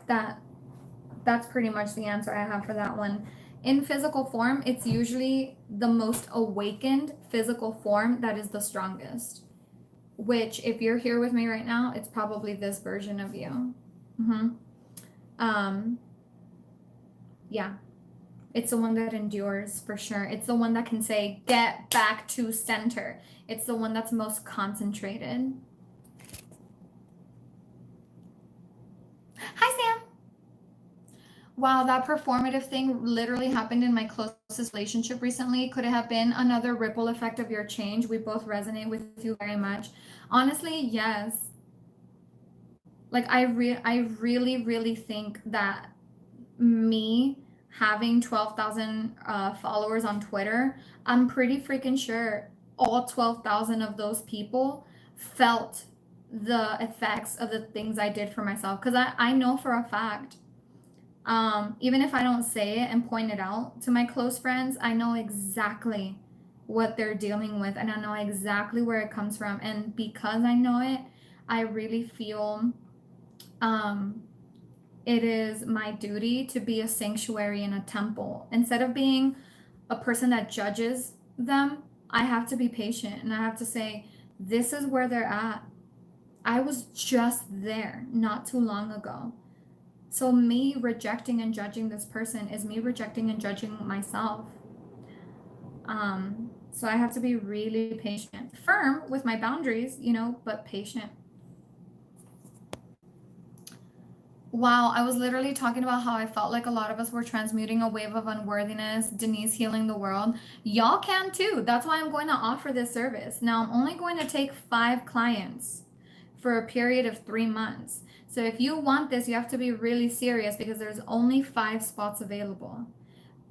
that's pretty much the answer I have for that one. In physical form, it's usually the most awakened physical form that is the strongest. Which, if you're here with me right now, it's probably this version of you. Yeah. It's the one that endures for sure. It's the one that can say, get back to center. It's the one that's most concentrated. Hi, Sam. Wow, that performative thing literally happened in my closest relationship recently. Could it have been another ripple effect of your change? We both resonate with you very much. Honestly, yes. Like I really think that me having 12,000 followers on Twitter, I'm pretty freaking sure all 12,000 of those people felt the effects of the things I did for myself. Because I know for a fact, even if I don't say it and point it out to my close friends, I know exactly what they're dealing with and I know exactly where it comes from. And because I know it, I really feel it is my duty to be a sanctuary in a temple. Instead of being a person that judges them, I have to be patient and I have to say, this is where they're at. I was just there not too long ago. So me rejecting and judging this person is me rejecting and judging myself. So I have to be really patient, firm with my boundaries, but patient. Wow, I was literally talking about how I felt like a lot of us were transmuting a wave of unworthiness, Denise healing the world. Y'all can too. That's why I'm going to offer this service. Now, I'm only going to take 5 clients for a period of 3 months. So if you want this, you have to be really serious because there's only 5 spots available.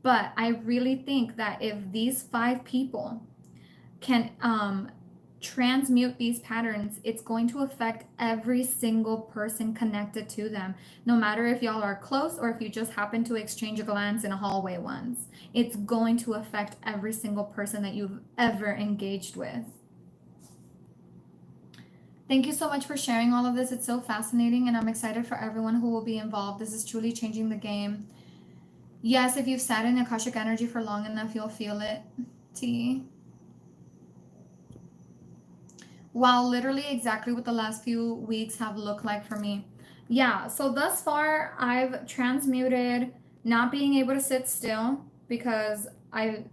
But I really think that if these 5 people can transmute these patterns, it's going to affect every single person connected to them, no matter if y'all are close or if you just happen to exchange a glance in a hallway once. It's going to affect every single person that you've ever engaged with. Thank you so much for sharing all of this. It's so fascinating, and I'm excited for everyone who will be involved. This is truly changing the game. Yes, if you've sat in Akashic energy for long enough, you'll feel it. T. Wow, literally exactly what the last few weeks have looked like for me. Yeah, so thus far, I've transmuted not being able to sit still because I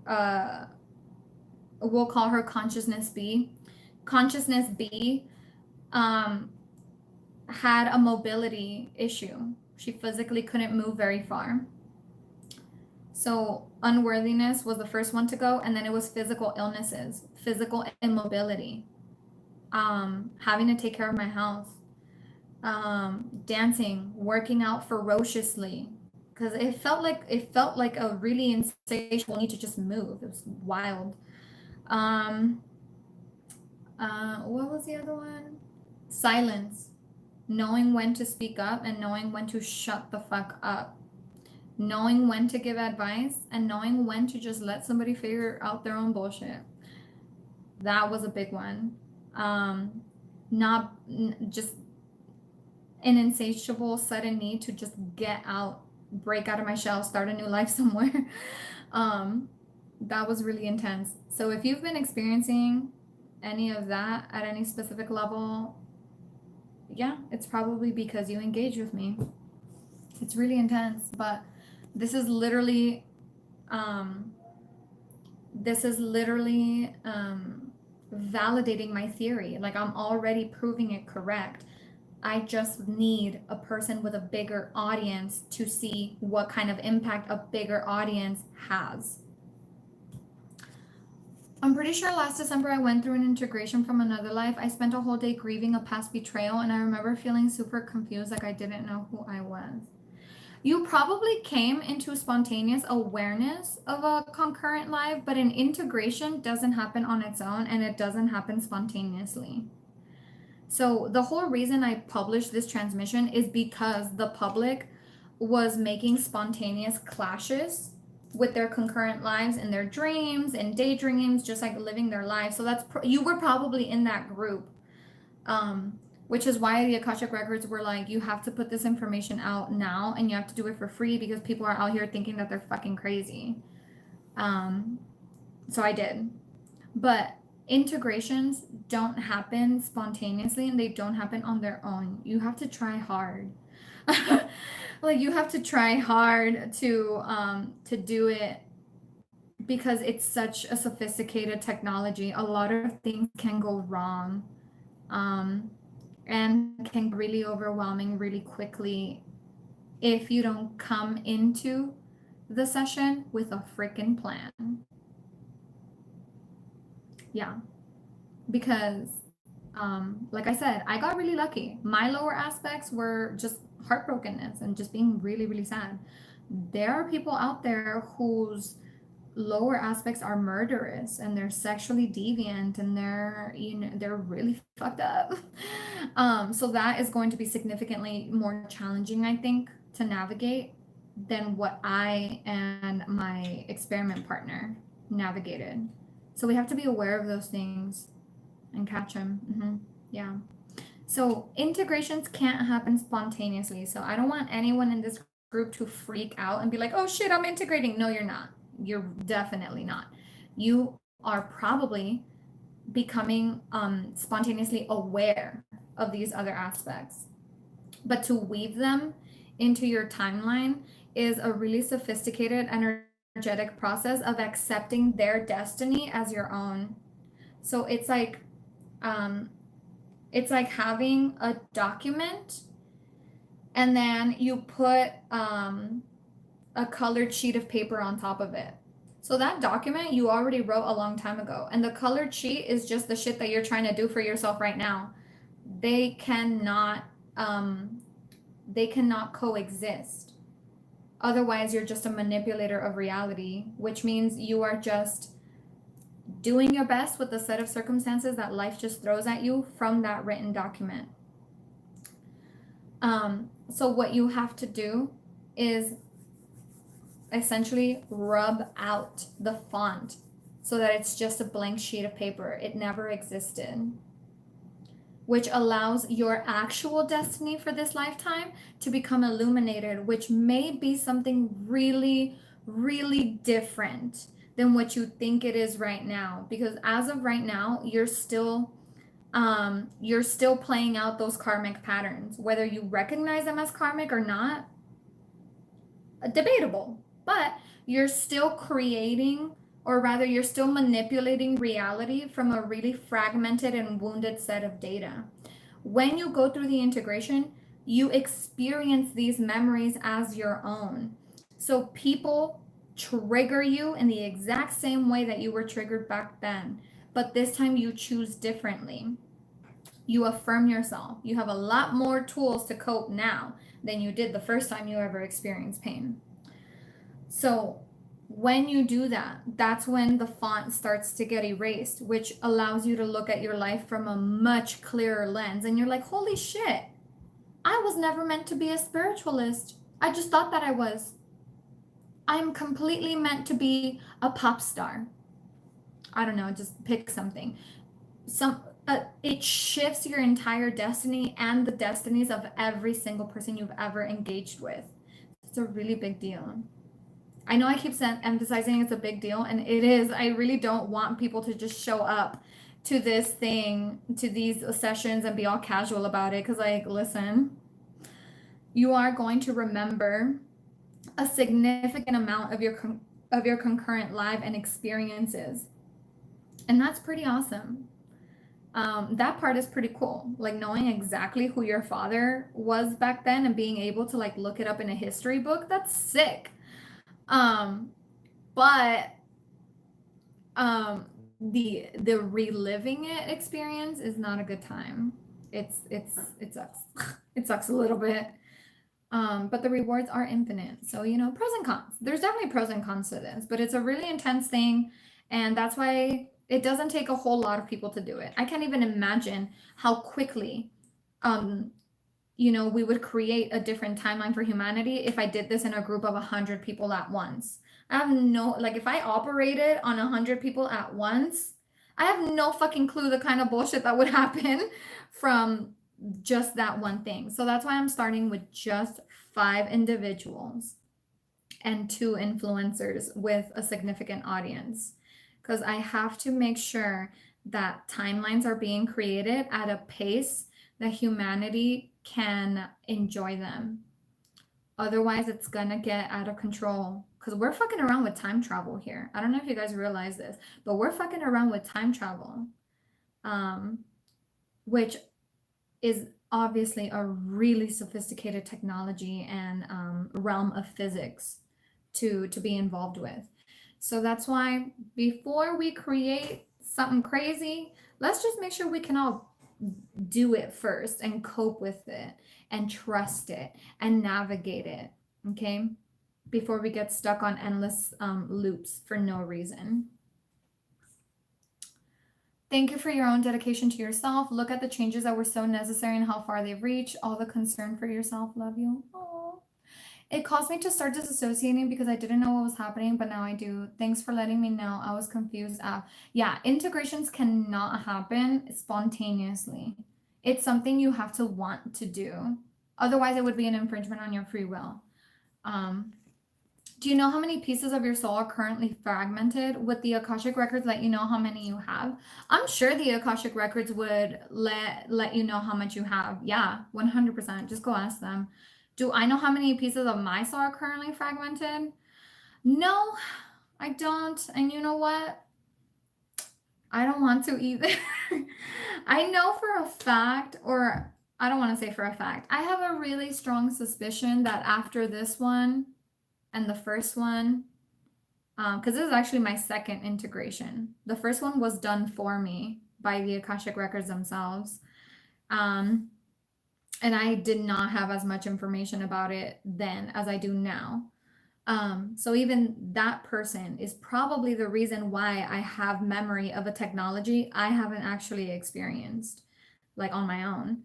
will call her Consciousness B. Consciousness B had a mobility issue. She physically couldn't move very far. So unworthiness was the first one to go, and then it was physical illnesses, physical immobility, having to take care of my house, dancing, working out ferociously, because it felt like a really insatiable need to just move. It was wild. What was the other one? Silence, knowing when to speak up and knowing when to shut the fuck up, knowing when to give advice and knowing when to just let somebody figure out their own bullshit. That was a big one. Just an insatiable sudden need to just get out, break out of my shell, start a new life somewhere. That was really intense. So if you've been experiencing any of that at any specific level, yeah, it's probably because you engage with me. It's really intense, but this is literally validating my theory. Like, I'm already proving it correct. I just need a person with a bigger audience to see what kind of impact a bigger audience has. I'm pretty sure last December I went through an integration from another life. I spent a whole day grieving a past betrayal, and I remember feeling super confused, like I didn't know who I was. You probably came into spontaneous awareness of a concurrent life, but an integration doesn't happen on its own, and it doesn't happen spontaneously. So the whole reason I published this transmission is because the public was making spontaneous clashes with their concurrent lives in their dreams and daydreams, just like living their lives. So you were probably in that group, which is why the Akashic Records were like, you have to put this information out now, and you have to do it for free because people are out here thinking that they're fucking crazy. So I did. But integrations don't happen spontaneously, and they don't happen on their own. You have to try hard. Like, you have to try hard to do it because it's such a sophisticated technology. A lot of things can go wrong, and can be really overwhelming really quickly if you don't come into the session with a freaking plan. Yeah, because like I said, I got really lucky. My lower aspects were just heartbrokenness and just being really, really sad. There are people out there whose lower aspects are murderous and they're sexually deviant and they're really fucked up. So that is going to be significantly more challenging, I think, to navigate than what I and my experiment partner navigated. So we have to be aware of those things and catch them. Yeah. So integrations can't happen spontaneously. So I don't want anyone in this group to freak out and be like, oh shit, I'm integrating. No, you're not. You're definitely not. You are probably becoming spontaneously aware of these other aspects. But to weave them into your timeline is a really sophisticated energetic energetic process of accepting their destiny as your own. So um, it's like having a document and then you put a colored sheet of paper on top of it. So that document you already wrote a long time ago, and the colored sheet is just the shit that you're trying to do for yourself right now. They cannot um, they cannot coexist. Otherwise, you're just a manipulator of reality, which means you are just doing your best with the set of circumstances that life just throws at you from that written document. So what you have to do is essentially rub out the font so that it's just a blank sheet of paper. It never existed, which allows your actual destiny for this lifetime to become illuminated, which may be something really, really different than what you think it is right now. Because as of right now, you're still playing out those karmic patterns. Whether you recognize them as karmic or not, debatable. But you're still creating, or rather, you're still manipulating reality from a really fragmented and wounded set of data. When you go through the integration, you experience these memories as your own. So people trigger you in the exact same way that you were triggered back then, but this time you choose differently. You affirm yourself. You have a lot more tools to cope now than you did the first time you ever experienced pain. So when you do that, that's when the font starts to get erased, which allows you to look at your life from a much clearer lens. And you're like, holy shit, I was never meant to be a spiritualist. I just thought that I was. I'm completely meant to be a pop star. I don't know, just pick something. It shifts your entire destiny and the destinies of every single person you've ever engaged with. It's a really big deal. I know I keep emphasizing it's a big deal, and it is. I really don't want people to just show up to this thing, to these sessions, and be all casual about it. Because, like, listen, you are going to remember a significant amount of your concurrent life and experiences, and that's pretty awesome. That part is pretty cool. Like knowing exactly who your father was back then and being able to like look it up in a history book. That's sick. But the reliving it experience is not a good time. It sucks. It sucks a little bit. But the rewards are infinite. So, you know, pros and cons. There's definitely pros and cons to this, but it's a really intense thing, and that's why it doesn't take a whole lot of people to do it. I can't even imagine how quickly you know, we would create a different timeline for humanity if I did this in a group of 100 people at once. I have no, like, if I operated on 100 people at once, I have no fucking clue the kind of bullshit that would happen from just that one thing. So that's why I'm starting with just 5 individuals and 2 influencers with a significant audience, because I have to make sure that timelines are being created at a pace that humanity can enjoy them. Otherwise, it's gonna get out of control, because we're fucking around with time travel here. I don't know if you guys realize this, but we're fucking around with time travel, which is obviously a really sophisticated technology and realm of physics to be involved with. So that's why before we create something crazy, let's just make sure we can all do it first and cope with it and trust it and navigate it, okay? Before we get stuck on endless loops for no reason. Thank you for your own dedication to yourself. Look at the changes that were so necessary and how far they've reached. All the concern for yourself. Love you. Aww. It caused me to start disassociating because I didn't know what was happening, but now I do. Thanks for letting me know. I was confused. Yeah, integrations cannot happen spontaneously. It's something you have to want to do. Otherwise, it would be an infringement on your free will. Do you know how many pieces of your soul are currently fragmented? With the Akashic Records let you know how many you have? I'm sure the Akashic Records would let you know how much you have. Yeah, 100%. Just go ask them. Do I know how many pieces of my soul are currently fragmented? No, I don't. And you know what? I don't want to either. I know for a fact, or I don't want to say for a fact, I have a really strong suspicion that after this one and the first one, because this is actually my second integration. The first one was done for me by the Akashic Records themselves. Um, and I did not have as much information about it then as I do now. So even that person is probably the reason why I have memory of a technology I haven't actually experienced, like on my own.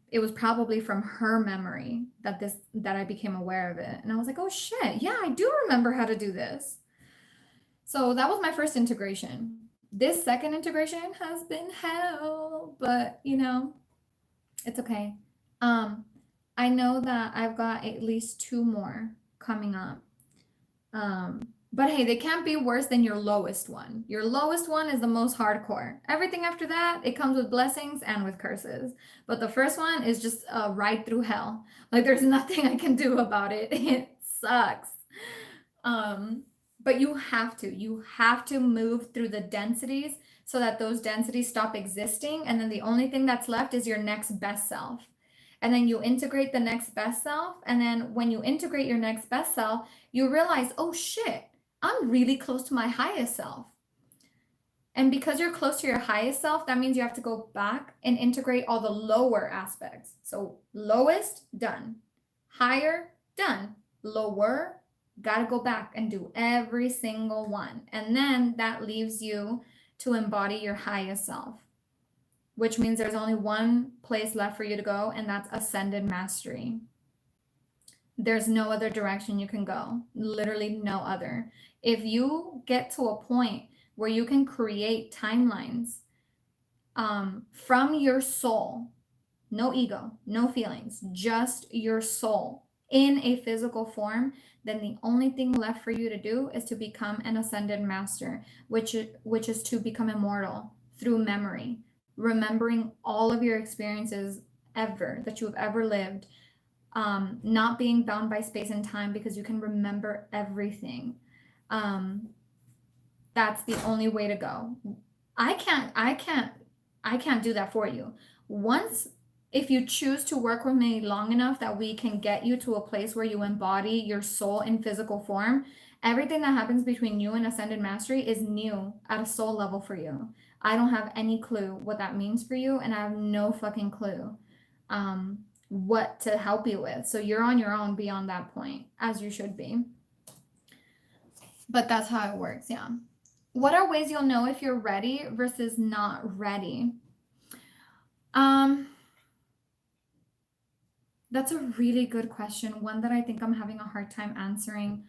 It was probably from her memory that I became aware of it, and I was like, oh shit, yeah, I do remember how to do this. So that was my first integration. This second integration has been hell, but it's okay. Um, I know that I've got at least two more coming up. But hey, they can't be worse than your lowest one. Your lowest one is the most hardcore. Everything after that, it comes with blessings and with curses. But the first one is just a ride through hell. Like there's nothing I can do about it. It sucks. Um, but you have to move through the densities so that those densities stop existing. And then the only thing that's left is your next best self. And then you integrate the next best self. And then when you integrate your next best self, you realize, oh shit, I'm really close to my highest self. And because you're close to your highest self, that means you have to go back and integrate all the lower aspects. So lowest, done. Higher, done. Lower, got to go back and do every single one. And then that leaves you to embody your highest self, which means there's only one place left for you to go, and that's ascended mastery. There's no other direction you can go, literally no other. If you get to a point where you can create timelines from your soul, no ego, no feelings, just your soul in a physical form, then the only thing left for you to do is to become an ascended master, which is to become immortal through memory, remembering all of your experiences ever that you have ever lived, not being bound by space and time because you can remember everything. That's the only way to go. I can't do that for you. Once, if you choose to work with me long enough that we can get you to a place where you embody your soul in physical form, everything that happens between you and ascended mastery is new at a soul level for you. I don't have any clue what that means for you, and I have no fucking clue what to help you with. So you're on your own beyond that point, as you should be. But that's how it works, yeah. What are ways you'll know if you're ready versus not ready? That's a really good question, one that I think I'm having a hard time answering.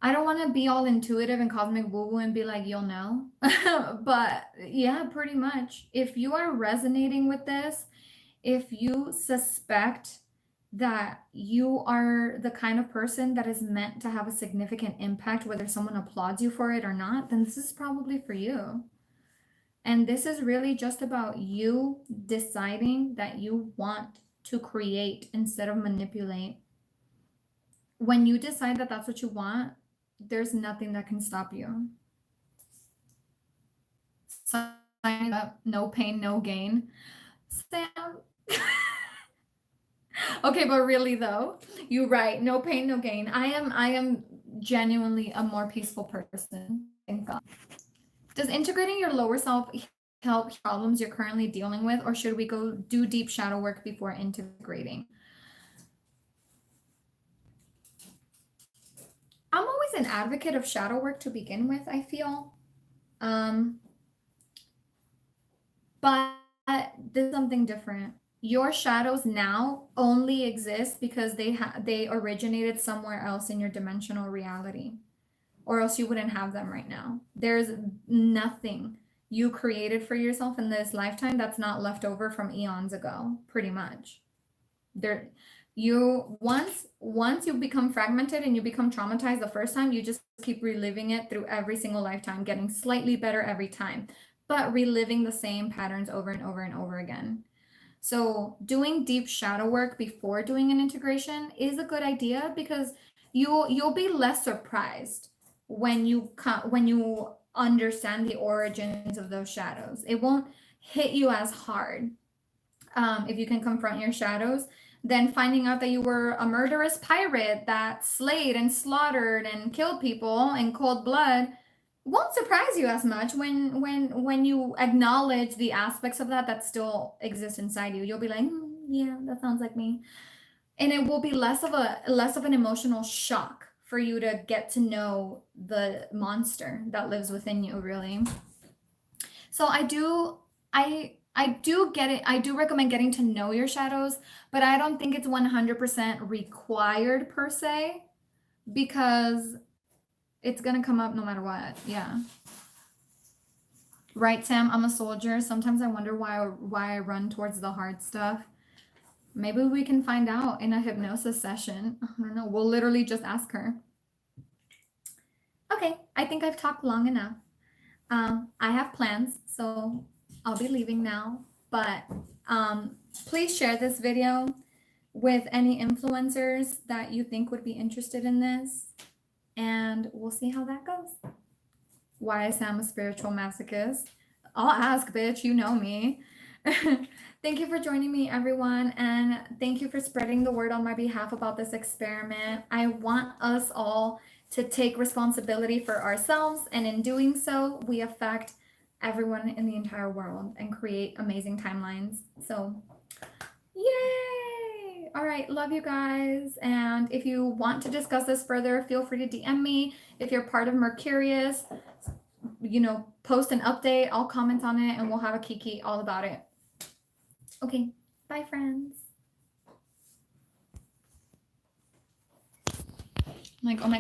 I don't want to be all intuitive and cosmic woo-woo and be like, you'll know. But yeah, pretty much. If you are resonating with this, if you suspect that you are the kind of person that is meant to have a significant impact, whether someone applauds you for it or not, then this is probably for you. And this is really just about you deciding that you want to create instead of manipulate. When you decide that that's what you want, there's nothing that can stop you. Sign up, no pain, no gain. Sam. Okay, but really though, you're right. No pain, no gain. I am genuinely a more peaceful person. Thank God. Does integrating your lower self help problems you're currently dealing with, or should we go do deep shadow work before integrating? I'm always an advocate of shadow work to begin with, I feel. But there's something different. Your shadows now only exist because they originated somewhere else in your dimensional reality, or else you wouldn't have them right now. There's nothing you created for yourself in this lifetime that's not left over from eons ago, pretty much. There, you once you become fragmented and you become traumatized the first time, you just keep reliving it through every single lifetime, getting slightly better every time, but reliving the same patterns over and over and over again. So doing deep shadow work before doing an integration is a good idea because you'll be less surprised. when you understand the origins of those shadows. It won't hit you as hard if you can confront your shadows, then finding out that you were a murderous pirate that slayed and slaughtered and killed people in cold blood won't surprise you as much when you acknowledge the aspects of that still exist inside you. You'll be like, yeah, that sounds like me, and it will be less of an emotional shock for you to get to know the monster that lives within you, really. So I do get it. I do recommend getting to know your shadows, but I don't think it's 100% required per se, because it's going to come up no matter what. Yeah. Right, Sam? I'm a soldier. Sometimes I wonder why I run towards the hard stuff. Maybe we can find out in a hypnosis session. I don't know. We'll literally just ask her. Okay, I think I've talked long enough. I have plans, so I'll be leaving now. But please share this video with any influencers that you think would be interested in this, and we'll see how that goes. Why is Sam a spiritual masochist? I'll ask, bitch. You know me. Thank you for joining me, everyone, and thank you for spreading the word on my behalf about this experiment. I want us all to take responsibility for ourselves, and in doing so, we affect everyone in the entire world and create amazing timelines. So, yay! All right, love you guys. And if you want to discuss this further, feel free to DM me. If you're part of Mercurius, post an update. I'll comment on it, and we'll have a kiki all about it. Okay, bye, friends. I'm like, oh my